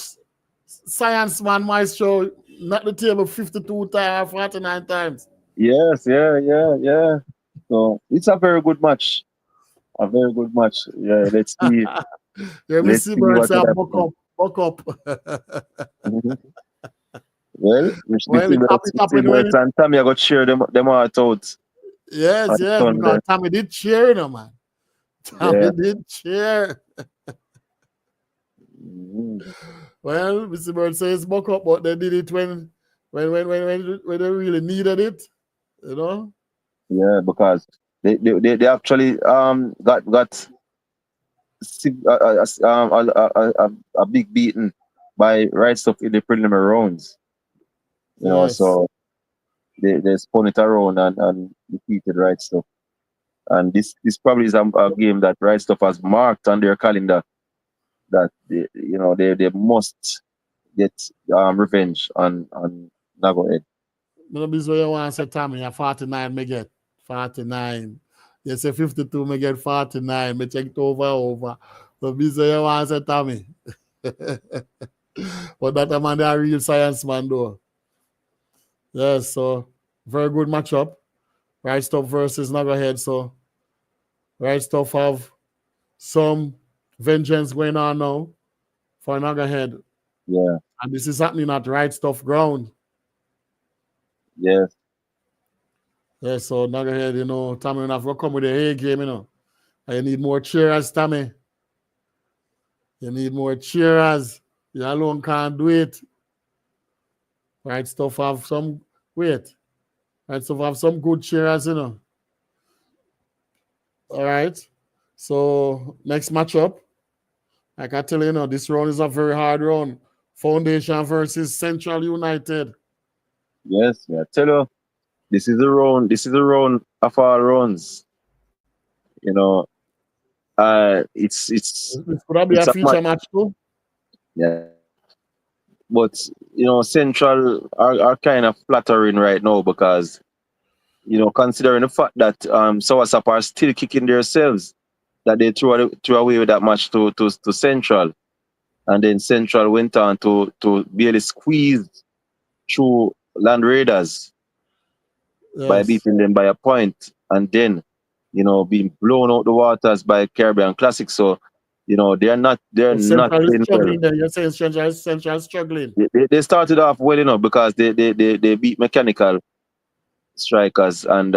S1: science man maestro, not the table 52 times, 49 times.
S2: yes, yeah. So it's a very good match. A very good match. Yeah, let's see.
S1: Yeah, we
S2: Let's
S1: see
S2: see
S1: birds
S2: what
S1: say
S2: will
S1: buck
S2: happen.
S1: up, buck up.
S2: Well,
S1: Well, it
S2: Mr.
S1: happened when
S2: Birds
S1: it,
S2: and Tommy, I got cheer them out
S1: yes,
S2: on
S1: yes,
S2: Sunday.
S1: because Tommy did cheer, man. Tommy
S2: Yeah.
S1: did cheer.
S2: Mhm.
S1: Well, Mr. Bird says buck up, but they did it when they really needed it, you know?
S2: Yeah, because they actually got a big beating by right stuff in the preliminary rounds.
S1: Yes.
S2: So they spun it around and defeated right stuff. And this probably is a game that right stuff has marked on their calendar that they must get revenge on Nagohead.
S1: Maybe so you want to say Tommy, a 49 me get 49. You say 52 me get 49. Me check it over. So be so you want to say Tommy. But that a man, they a real science man though. Yes, so very good matchup. Right stuff versus Nagahead. So right stuff have some vengeance going on now for Nagahead.
S2: Yeah,
S1: And this is happening at right stuff ground.
S2: yes,
S1: Yeah, so Nagahead, Tommy will have to come with a A game, And you need more cheerers, Tommy. You need more cheerers. You alone can't do it. Right stuff have some wait. Right stuff have some good cheerers. All right. So next matchup, like I tell you, this round is a very hard round. Foundation versus Central United.
S2: yes. Yeah. Tell you, this is a round. This is a round of our rounds. You know, it's
S1: This could be a
S2: it's a match.
S1: feature match too.
S2: Yeah, but Central are kind of flattering right now because considering the fact that Soursop are still kicking themselves that they threw away with that match to Central, and then Central went on to barely squeeze through Land Raiders by
S1: Yes.
S2: beating them by a point, and then being blown out the waters by Caribbean Classic. So they're
S1: So
S2: not
S1: Central is
S2: playing well.
S1: struggling there. You're saying Central is struggling.
S2: They started off well enough because they beat Mechanical Strikers, and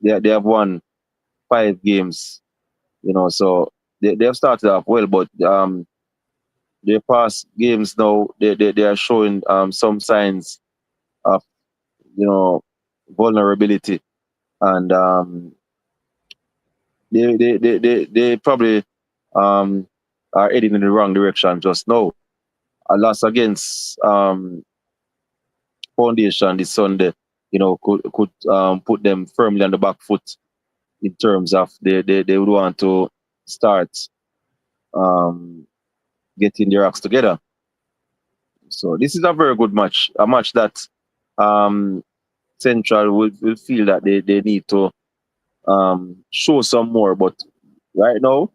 S2: they have won 5 games. So they have started off well, but their past games now they are showing some signs of you know vulnerability, and they probably um, are heading in the wrong direction just now. A loss against Foundation this Sunday, could put them firmly on the back foot in terms of they would want to start um, getting their acts together. So this is a very good match, a match that um, Central will feel that they need to show some more. But right now,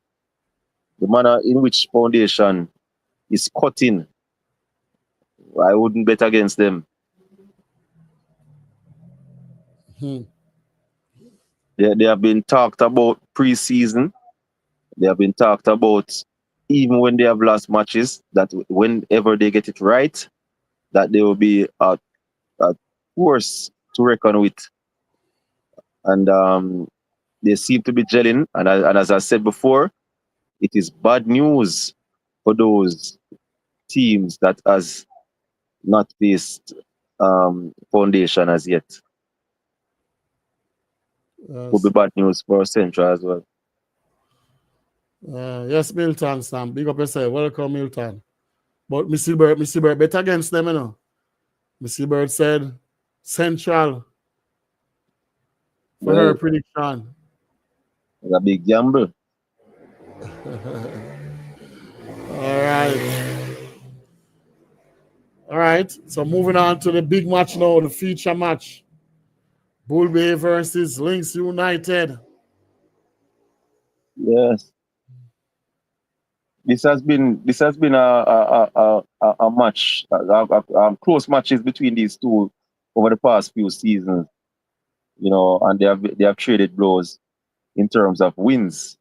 S2: the manner in which Foundation is cutting, I wouldn't bet against them. They have been talked about pre-season. They have been talked about even when they have lost matches, that whenever they get it right, that they will be a force to reckon with. And they seem to be gelling. And as I said before, it is bad news for those teams that has not faced Foundation as yet. Would be
S1: Yes.
S2: bad news for Central as well.
S1: Yes, Milton, Sam. Big up yourself. Welcome, Milton. But Missy Bird bet against them, you know. Missy Bird said Central for her
S2: Well,
S1: prediction.
S2: it's a big gamble.
S1: All right. All right. So moving on to the big match now, the feature match. Bull Bay versus Links United.
S2: Yes. This has been a match, close matches between these two over the past few seasons, and they have traded blows in terms of wins.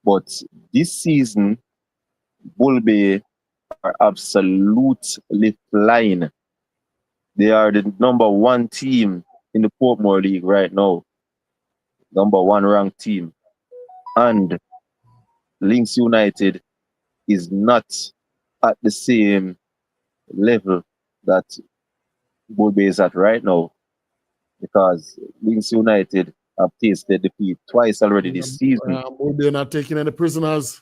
S2: But this season, Bull Bay are absolutely flying. They are the number one team in the Portmore League right now, number one ranked team, and Links United is not at the same level that Bull Bay is at right now, because Links United have tasted defeat twice already this season.
S1: Bull Bay not taking any prisoners.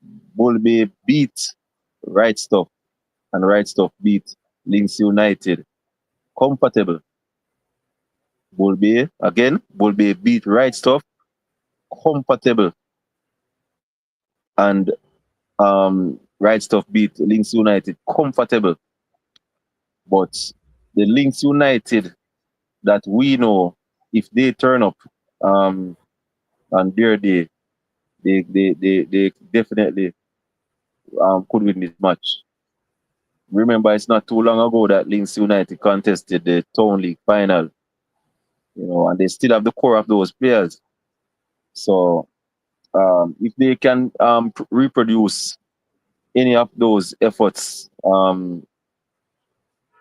S2: Bull Bay beat Right Stuff, and Right Stuff beat Links United comfortable. Bull Bay beat Right Stuff comfortable, and Right Stuff beat Links United comfortable. But the Links United that we know, if they turn up on their day, they definitely could win this match. Remember, it's not too long ago that Links United contested the Town League final, and they still have the core of those players. So if they can reproduce any of those efforts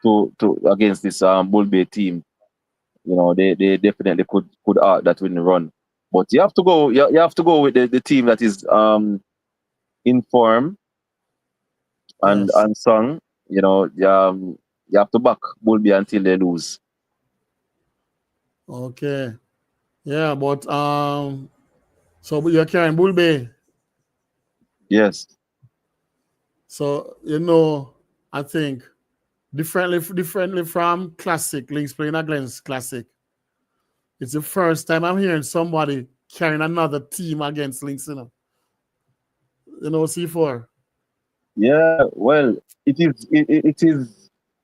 S2: to against this Bull Bay team, they definitely could out that winning run. But you have to go. You have to go with the team that is in form and
S1: Yes.
S2: sung. You have to back Bull Bay until they lose.
S1: Okay. Yeah, but so you're carrying Bull Bay.
S2: Yes.
S1: So I think differently from Classic, Links playing against Classic. It's the first time I'm hearing somebody carrying another team against Links, C4.
S2: Yeah. Well, it is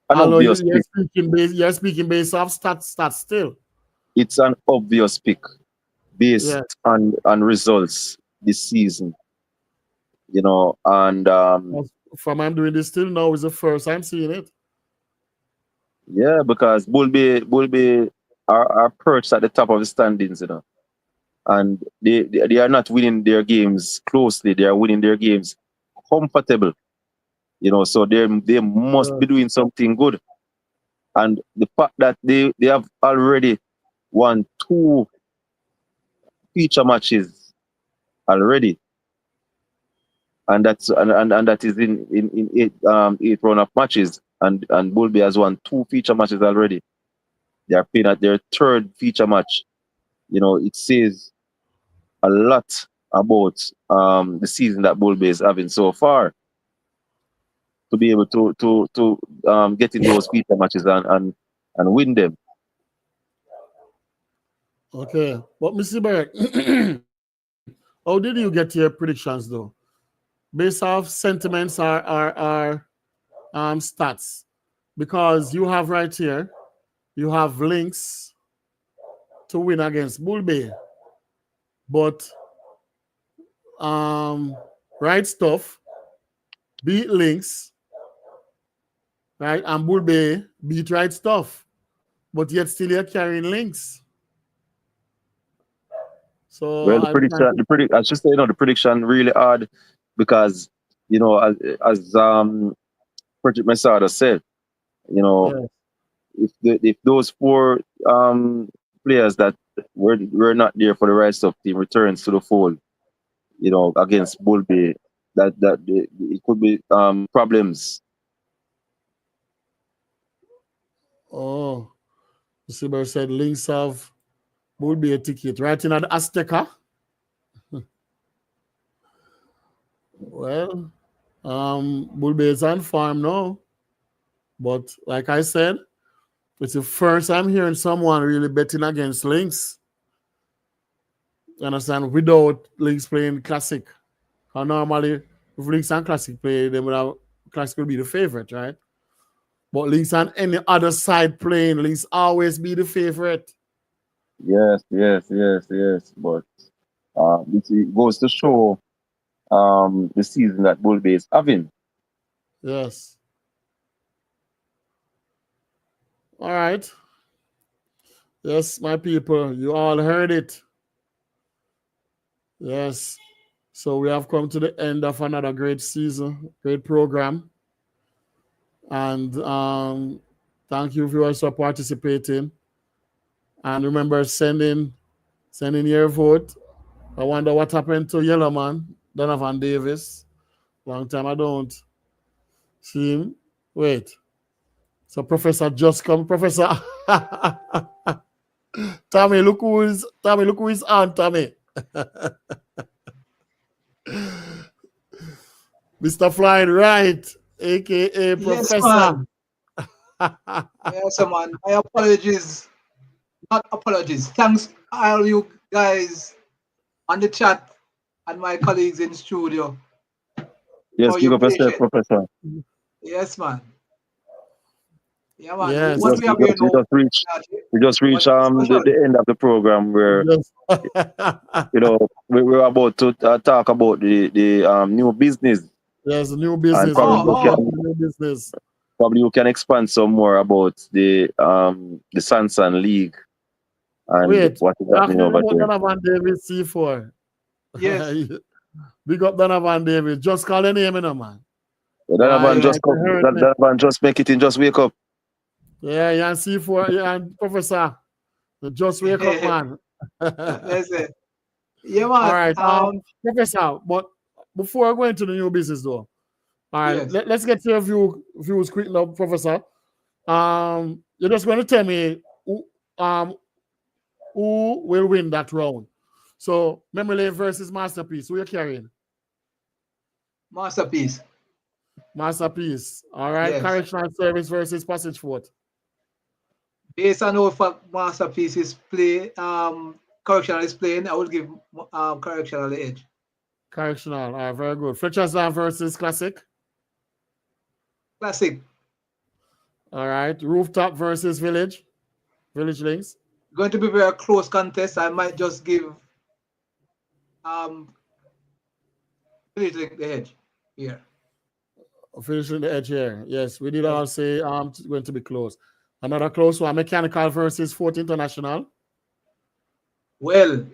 S2: an
S1: Although
S2: obvious pick.
S1: you're speaking based off stats still.
S2: It's an obvious pick
S1: Yeah.
S2: based on results this season. And
S1: From I'm doing this still now is the first I'm seeing it.
S2: yeah, because Bull Bay are perched at the top of the standings, and they are not winning their games closely. They are winning their games comfortable, so they must
S1: Uh,
S2: be doing something good. And the fact that they have already won two feature matches already, and that is in eight round of matches, and Bull Bay has won two feature matches already. They are playing at their third feature match. It says a lot about the season that Bull Bay is having so far, to be able to get in those feature matches and win them.
S1: okay. But Mr. Barrett, how did you get your predictions though? Based off sentiments or stats? Because you have right here, you have links to win against Bull Bay. But Right Stuff beat Links, right? And Bull Bay beat Right Stuff, but yet still you're carrying Links. So
S2: Well, the prediction, I should say, the prediction really hard because, as Project Messiah said,
S1: yeah.
S2: if those four players that were not there for the rest of team returns to the fold, against Bull Bay, it could be problems.
S1: Oh, Siber said Links have Bull Bay ticket right in at Azteca. Well, Bull Bay is on farm now, but like I said, it's the first I'm hearing someone really betting against Links. You understand? Without Links playing Classic. How normally, if Links and Classic play, then Classic will be the favorite, right? But Links on any other side playing, Links always be the favorite.
S2: Yes, yes, yes, yes. But it goes to show the season that Bull Bay is having.
S1: Yes. All right. Yes, my people, you all heard it. Yes. So we have come to the end of another great season, great program. And thank you viewers for participating. And remember sending your vote. I wonder what happened to Yellowman, Donovan Davis. Long time I don't see him. Wait. So Professor just come. Professor Tommy, look who is on, Tommy. Mr. Flying Right, aka Professor.
S3: Yes, man. My apologies. Not apologies. Thanks all you guys on the chat and my colleagues in studio
S2: Yes,
S3: for
S2: big
S3: your
S2: up yourself,
S3: patience.
S2: Professor.
S3: Yes, man. Yeah, man.
S1: Yes.
S3: What we have here now?
S2: We just reached the end of the program where
S1: Yes.
S2: we were about to talk about the new business.
S1: Yes, new business.
S2: New
S1: business.
S2: Probably you can expand some more about the Sansan League and
S1: Wait,
S2: what is happening over there.
S1: Donovan Davis C4.
S3: Yes.
S1: Big up Donovan Davis. Just call the name, man.
S2: Donovan just make it in, just wake up.
S1: Yeah, you and C4, you and Professor. Just wake up, man.
S3: That's it. Yeah, man.
S1: All right, Professor, but before I go into the new business though, all right,
S3: yes.
S1: let's get to your views quick now, Professor. You're just going to tell me who will win that round. So, Memory Lane versus Masterpiece. Who are you carrying?
S3: Masterpiece.
S1: Masterpiece. All right.
S3: Yes.
S1: Correctional Service versus Passage Fort.
S3: Based on how Masterpiece is play, Correctional is playing, I will give Correctional the edge.
S1: Correctional. All right, very good. Fletcher's versus Classic.
S3: Classic.
S1: All right. Rooftop versus Village. Village Links.
S3: Going to be very close contest. I might just give Village Link the edge here.
S1: Finishing the edge here. Yes, we did all say it's going to be close. Another close one, Mechanical versus Fort International.
S3: Well,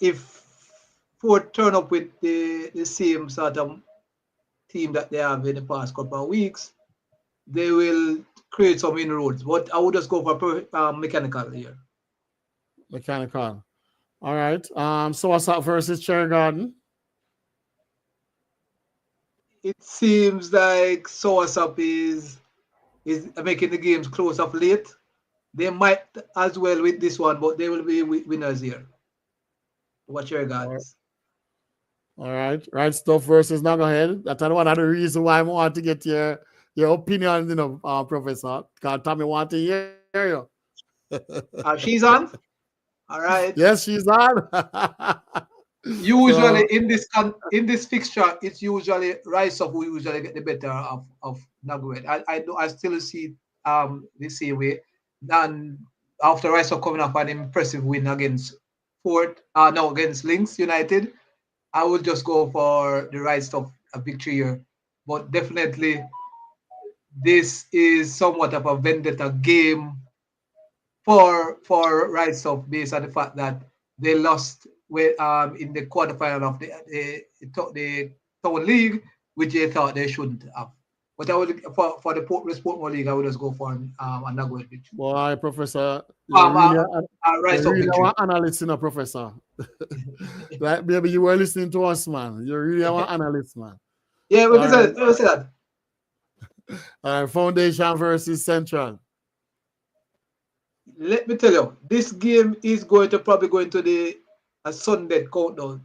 S3: if Fort turn up with the same sort of team that they have in the past couple of weeks, they will create some inroads. But I would just go for Mechanical here.
S1: Mechanical. All right. So what's up versus Cherry Garden?
S3: It seems like Soursop is making the games close of late. They might as well with this one, but they will be winners here. Watch your guys.
S1: All right. Right Stuff versus Nagahead. That's one of the reasons why I want to get your opinion, Professor. Because Tommy want to hear you.
S3: She's on. All right.
S1: Yes, she's on.
S3: Usually in this fixture, it's usually Rice Up who usually get the better of Nagahead. I still see the same way. And after Rice Up coming up an impressive win against against Links United, I would just go for the right stuff, a victory here. But definitely, this is somewhat of a vendetta game for right stuff based on the fact that they lost with in the quarterfinal of the town league, which they thought they shouldn't have. But I would for the Portmore League, I would just go for an Nagoya victory.
S1: Boy, Professor,
S3: Um, uh, right
S1: you're
S3: stuff
S1: really
S3: victory.
S1: an analyst, you know, Professor. Like, maybe you were listening to us, man. You're really an analyst, man.
S3: Yeah, we
S1: All right.
S3: can say that.
S1: All right. Foundation versus Central.
S3: Let me tell you, this game is going to probably go into the a Sunday countdown.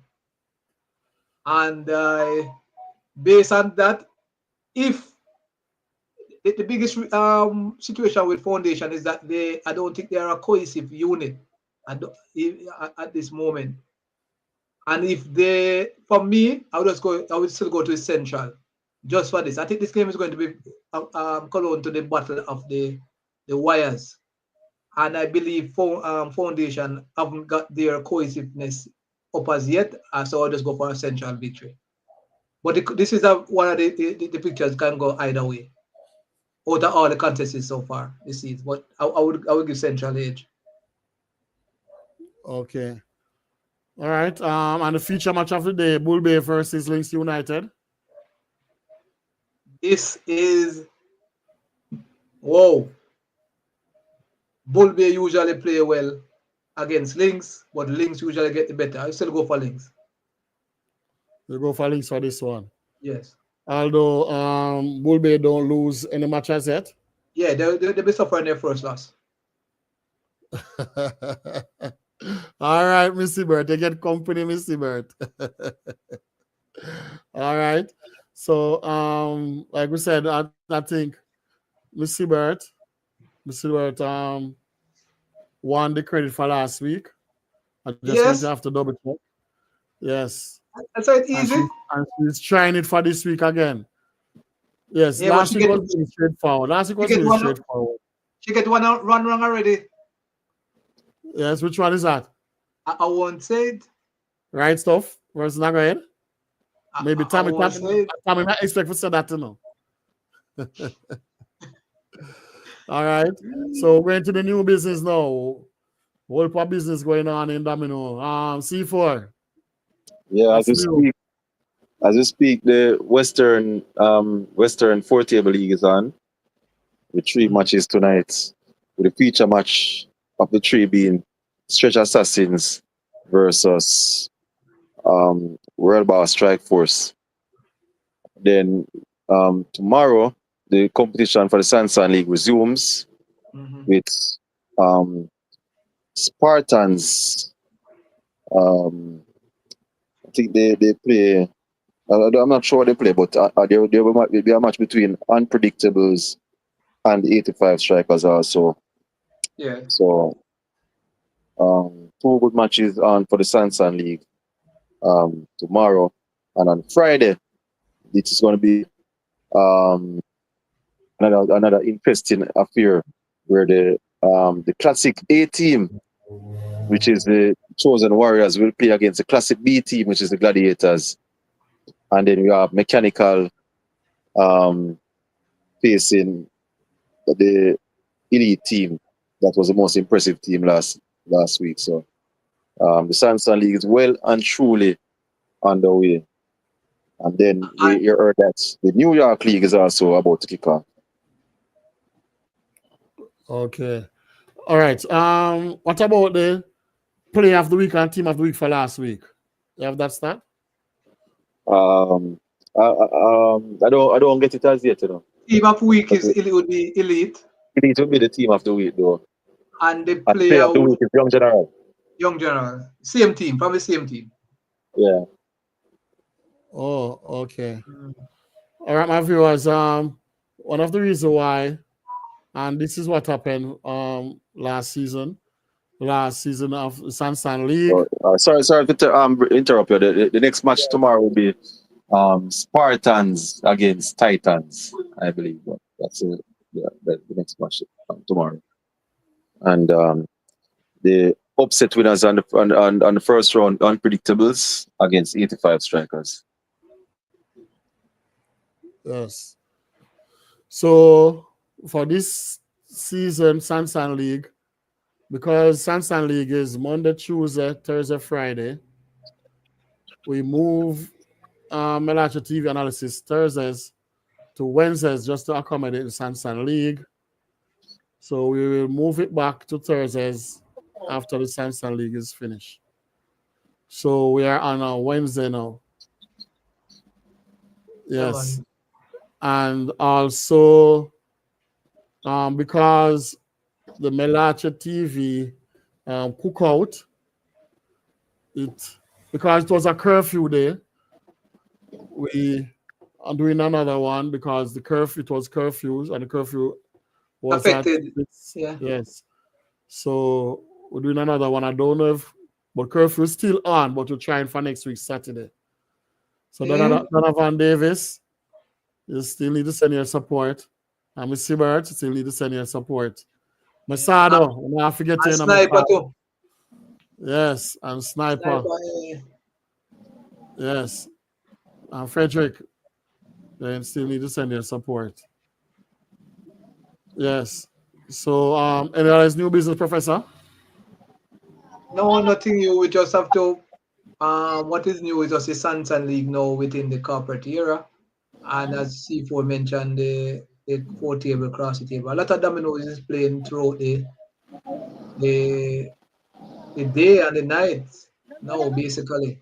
S3: And based on that, if the biggest situation with Foundation is that I don't think they are a cohesive unit at this moment. And if they, for me, I would still go to Central just for this. I think this game is going to be cologne to the battle of the wires. And I believe Foundation haven't got their cohesiveness up as yet, so I'll just go for a Central victory. But this is one of the pictures can go either way. Out of all the contests so far this season, but I would give Central edge.
S1: Okay. All right. And the feature match of the day, Bull Bay versus Links United.
S3: This is whoa. Bull Bay usually play well against Links, but Links usually get the better. I still go for Links.
S1: You go for Links for this one.
S3: Yes.
S1: Although Bull Bay don't lose any matches yet.
S3: Yeah, they'll be suffering their first loss.
S1: All right, Missy Bird. They get company, Missy Bird. All right. So, like we said, I think Missy Bird won the credit for last week. I just
S3: Yes.
S1: went to have to double check. Yes.
S3: That's right, easy.
S1: And she's trying it for this week again. Yes,
S3: Yeah,
S1: last week was really straightforward.
S3: She get one run wrong already.
S1: Yes, which one is that?
S3: I won't say it.
S1: Right stuff versus Nagoya. Maybe Tommy might expect to say that to know. All right. So we're into the new business now. Whole part business going on in Domino. C4.
S2: Yeah, as we speak, the Western 4 table league is on with 3 matches tonight. With the feature match of the 3 being Stretch Assassins versus World Bar Strike Force. Then tomorrow the competition for the Sansan League resumes with Spartans. I think they play. I'm not sure what they play, but there will be a match between Unpredictables and 85 Strikers also.
S3: Yeah.
S2: So 2 good matches on for the Sansan League tomorrow, and on Friday it is going to be another interesting affair where the Classic A team, which is the Chosen Warriors, will play against the Classic B team, which is the Gladiators. And then we have Mechanical facing the Elite team. That was the most impressive team last week. So the Sansan League is well and truly underway. And then you heard that the New York League is also about to kick off.
S1: Okay. All right. What about the player of the week and team of the week for last week? You have that stat?
S2: I don't get it as yet, you know.
S3: Team of the week would be Elite.
S2: Elite will be the team of the week, though.
S3: And the player
S2: of the week is Young General.
S3: Young General. Same team, probably same team.
S2: Yeah.
S1: Oh, okay. All right, my viewers. One of the reasons why, and this is what happened last season of Sansan League.
S2: Sorry to interrupt you. The next match tomorrow will be Spartans against Titans, I believe. That's the next match tomorrow. And the upset winners on the first round, unpredictables against 85 strikers.
S1: Yes. So for this season, Sansan League, because Sansan League is Monday, Tuesday, Thursday, Friday, we move Mellache TV analysis Thursdays to Wednesdays just to accommodate the Sansan League. So we will move it back to Thursdays after the Sansan League is finished. So we are on a Wednesday now. Yes. And also because the Mellache TV cookout, because it was a curfew day, we are doing another one because it was curfews and the curfew was
S3: affected. Yeah.
S1: Yes. So we're doing another one. I don't know but curfew is still on, but we're trying for next week, Saturday. So Donovan Davis, you still need to send your support. And Miss Siebert, you still need to send your support. Masado, I'm not forgetting.
S3: And Sniper too.
S1: Yes, and Sniper. Yes. And Frederick, then still need to send your support. Yes. So, any other new business, Professor?
S3: No, nothing new. We just have to. What is new is just the Sansan League now within the corporate era, and as C4 mentioned, the 4-table, cross the table. A lot of dominoes is playing throughout the day and the night now, basically,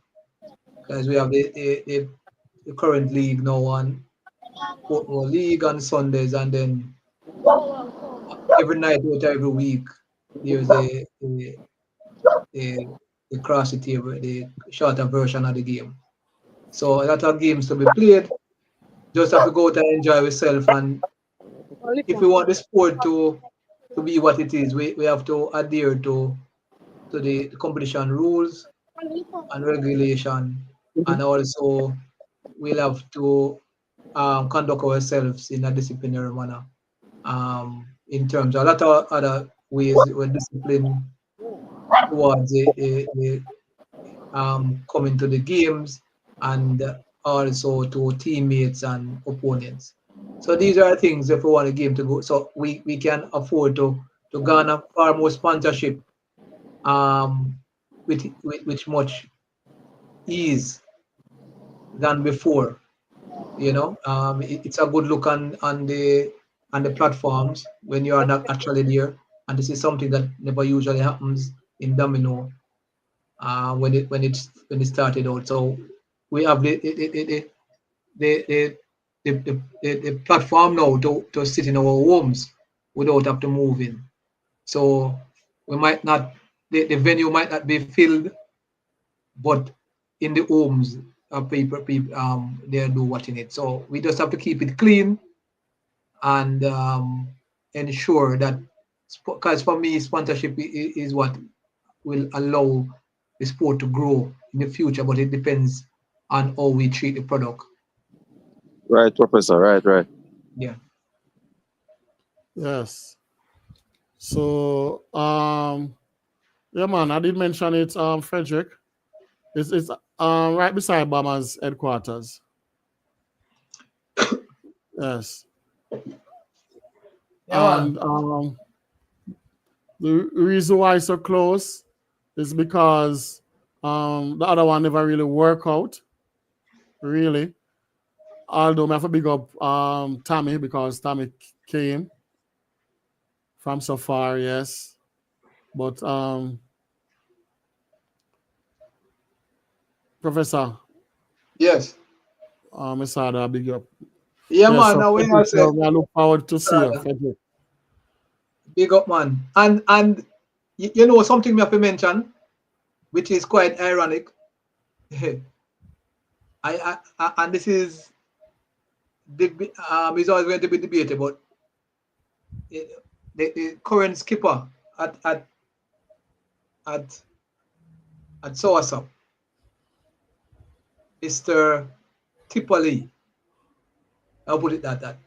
S3: because we have the current league now on POTMORE league on Sundays, and then every night or every week there's a cross the table, the shorter version of the game. So a lot of games to be played. Just have to go out and enjoy yourself. And if we want the sport to be what it is, we have to adhere to the competition rules and regulation, and also we'll have to conduct ourselves in a disciplinary manner. In terms of a lot of other ways we're disciplined towards coming to the games and also to teammates and opponents. So these are things if we want a game to go. So we can afford to garner far more sponsorship with much ease than before. You know, it's a good look on the platforms when you are not actually there, and this is something that never usually happens in Domino when it started out. So we have the platform now to sit in our homes without have to move in. So we might not the venue might not be filled, but in the homes people they do watching it. So we just have to keep it clean and ensure that, because for me sponsorship is what will allow the sport to grow in the future, but it depends on how we treat the product.
S2: Right, Professor. Right.
S3: Yeah.
S1: Yes. So, yeah, man, I did mention it, Frederick. It's right beside Bama's headquarters. Yes.
S3: Yeah,
S1: and the reason why it's so close is because the other one never really work out, really. Although I have to big up Tommy, because Tommy came from so far, yes. But Professor,
S3: yes.
S1: I saw that big up.
S3: Yeah,
S1: Yes,
S3: man.
S1: so
S3: Now when I say
S1: I look forward to see you, Frederick.
S3: big up, man, and you know something we have to mention, which is quite ironic. I and this is is always going to be debated, but the current skipper at Soasa, Mr. Tipoli, I'll put it that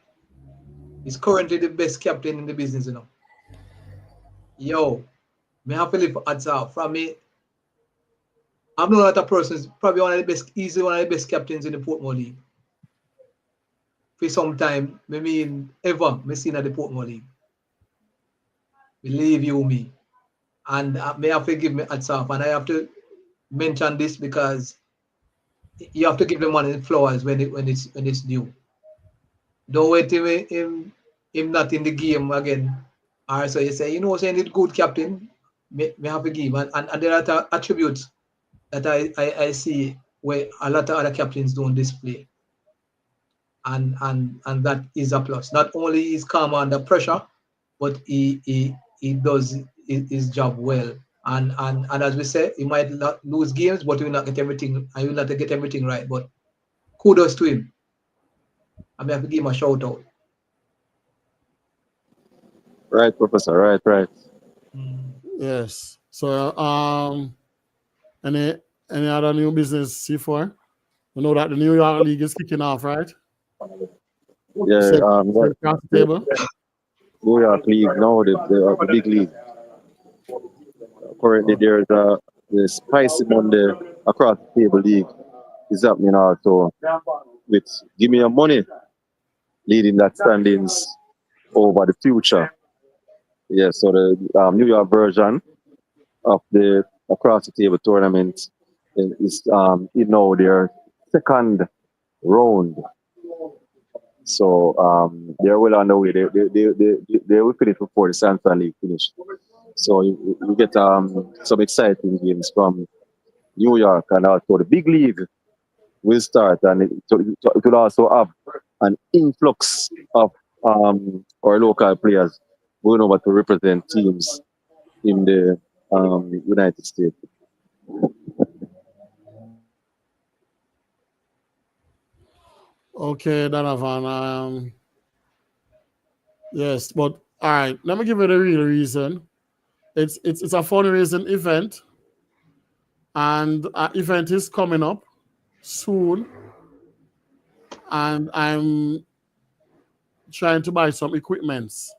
S3: is currently the best captain in the business, you know. Yo, Me have to live odds out. From me, I'm not that person is probably one of the best, easily one of the best captains in the Portmore League. For some time, I mean ever, me seen at the Portmore League. Believe you me. And may have to give me odds off. And I have to mention this because you have to give them one in flowers when it's due. Don't wait till him not in the game again. Or so you say, you know, saying it good captain, me have to give. And there are attributes that I see where a lot of other captains don't display. And that is a plus. Not only is calm under pressure, but he does his job well. And as we say, he might not lose games, but he will not get everything. I will not get everything right. But kudos to him. I may have to give him a shout out.
S2: Right, Professor. Right.
S1: Yes. So any other new business, C4? You know that the New York League is kicking off, right?
S2: Yeah.
S1: Across the table.
S2: New York League now, the big league. Currently, there's the Spicy Monday across the table league is happening also with Give Me Your Money leading that standings over the future. Yeah, so the New York version of the across the table tournament is now their second round. So they're well on the way. They will finish before the Samsung League finish. So you get some exciting games from New York, and also the big league will start, and it will also have an influx of our local players going over to represent teams in the United States.
S1: Okay, Donovan. Yes, but all right. Let me give you the real reason. It's a fundraising event, and an event is coming up soon, and I'm trying to buy some equipments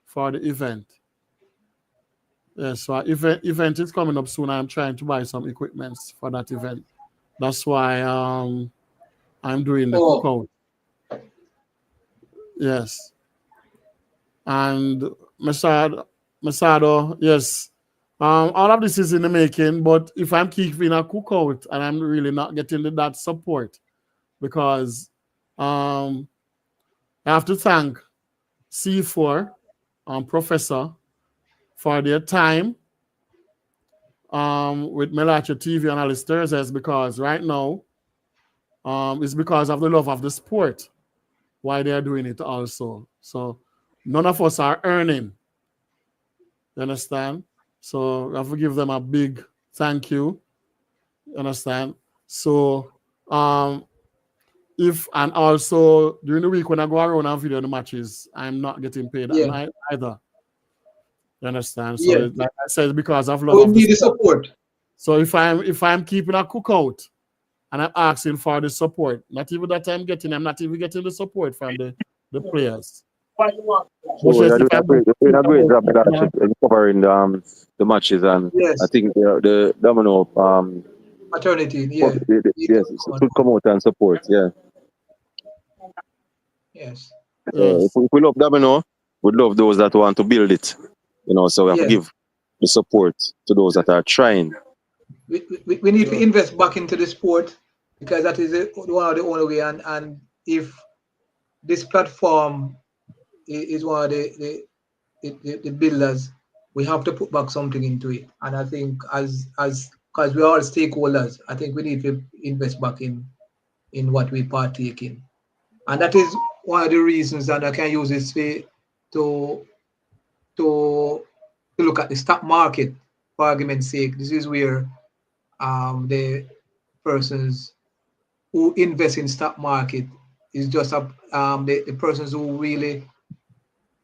S1: for the event. Yes, so event is coming up soon. I'm trying to buy some equipments for that event. That's why I'm doing the cookout. Yes. And Masado, yes. All of this is in the making, but if I'm keeping a cookout and I'm really not getting that support, because I have to thank C4 Professor for their time with Mellache TV Analyst Thursdays, because right now it's because of the love of the sport why they're doing it also. So none of us are earning. You understand? So I have to give them a big thank you. You understand? So and also during the week when I go around and video the matches, I'm not getting paid either. You understand? So like I said, because of love of the
S3: support.
S1: So if I'm keeping a cookout and I'm asking for the support, not even that I'm not even getting the support from the players.
S2: So you're doing a great job in covering the matches, and I think the Domino
S3: maternity,
S2: yes, it should come out and support,
S3: Yes.
S2: If we love Domino, we love those that want to build it, so we have to give the support to those that are trying.
S3: We need to invest back into the sport, because that is one of the only way, and if this platform is one of the builders, we have to put back something into it. And I think as because we're all stakeholders, I think we need to invest back in what we partake in. And that is one of the reasons that I can use this way to look at the stock market, for argument's sake. This is where the persons who invest in stock market is just the persons who really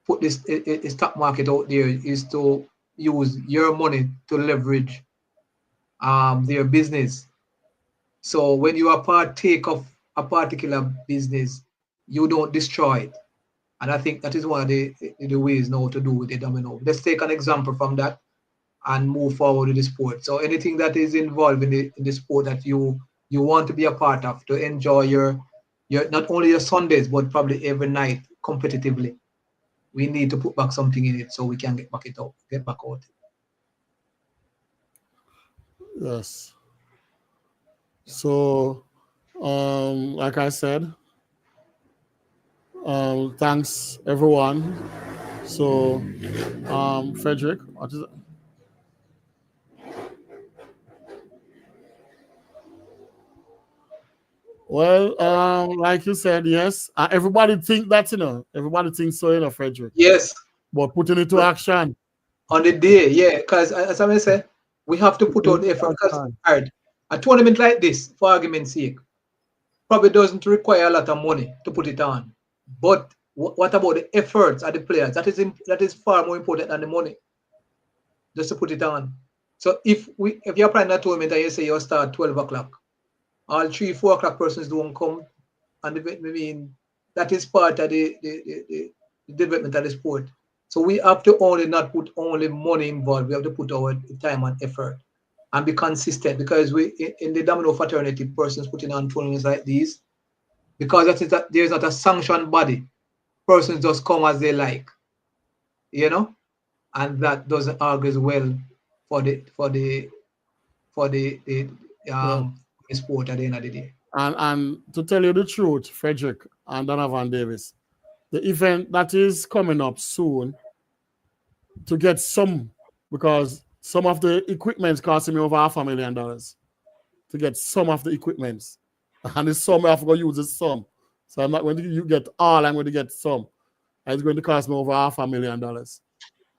S3: put this stock market out there is to use your money to leverage their business. So when you are partake of a particular business, you don't destroy it. And I think that is one of the ways now to do with the domino. Let's take an example from that. and move forward with the sport. So anything that is involved in the sport that you want to be a part of, to enjoy your not only your Sundays but probably every night competitively, we need to put back something in it so we can get back out.
S1: Yes. So, like I said, thanks everyone. So, Frederick, what is it? Well, like you said, yes. Everybody think that, everybody thinks so, Frederick.
S3: Yes.
S1: But putting it to action.
S3: On the day, yeah, because as I said, we have to put out the effort. Because a tournament like this, for argument's sake, probably doesn't require a lot of money to put it on. But what about the efforts of the players? That is far more important than the money, just to put it on. So if you're planning a tournament and you say you'll start 12 o'clock, all 3-4 o'clock persons don't come, and I mean that is part of the development of the sport. So we have to not put only money involved. We have to put our time and effort and be consistent, because we in the domino fraternity, persons putting on tournaments like these, because there's not a sanctioned body. Persons just come as they like, and that doesn't argue well for the sport at the end of the day.
S1: And to tell you the truth, Frederick and Donovan Davis, the event that is coming up soon, to get some, because some of the equipment's costing me over $500,000 to get some of the equipments, and the sum I have to go use the sum. So I'm not going to get all. I'm going to get some. And it's going to cost me over $500,000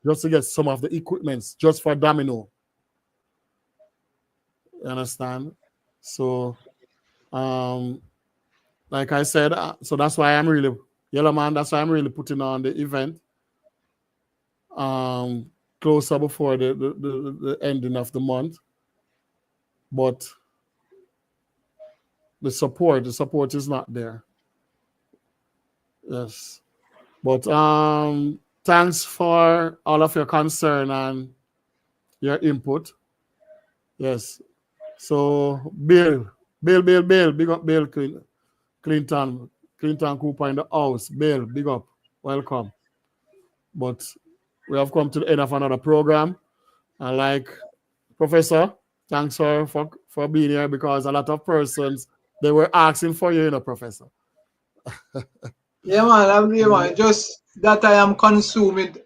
S1: just to get some of the equipments, just for domino. You understand? So, like I said, so that's why I'm really, Yellow Man, that's why I'm really putting on the event closer before the ending of the month. But the support is not there. Yes. But thanks for all of your concern and your input. Yes. So Bill, big up Bill Clinton Cooper in the house. Bill, big up. Welcome. But we have come to the end of another program. And like Professor, thanks for being here, because a lot of persons, they were asking for you, Professor.
S3: Yeah, man. Just that I am consuming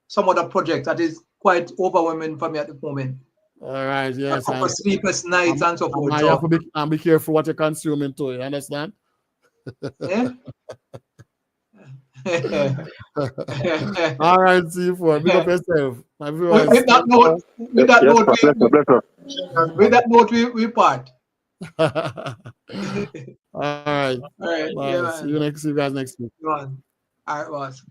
S3: some other projects that is quite overwhelming for me at the moment.
S1: All right, yes.
S3: A couple sleepless nights and so forth.
S1: You have to be careful what you're consuming too, you understand?
S3: Yeah.
S1: All right, C4. Big up yourself. My viewers.
S3: With that note, we part.
S1: All right.
S3: All right.
S1: Bye.
S3: Yeah,
S1: See you guys next week.
S3: All right, boss.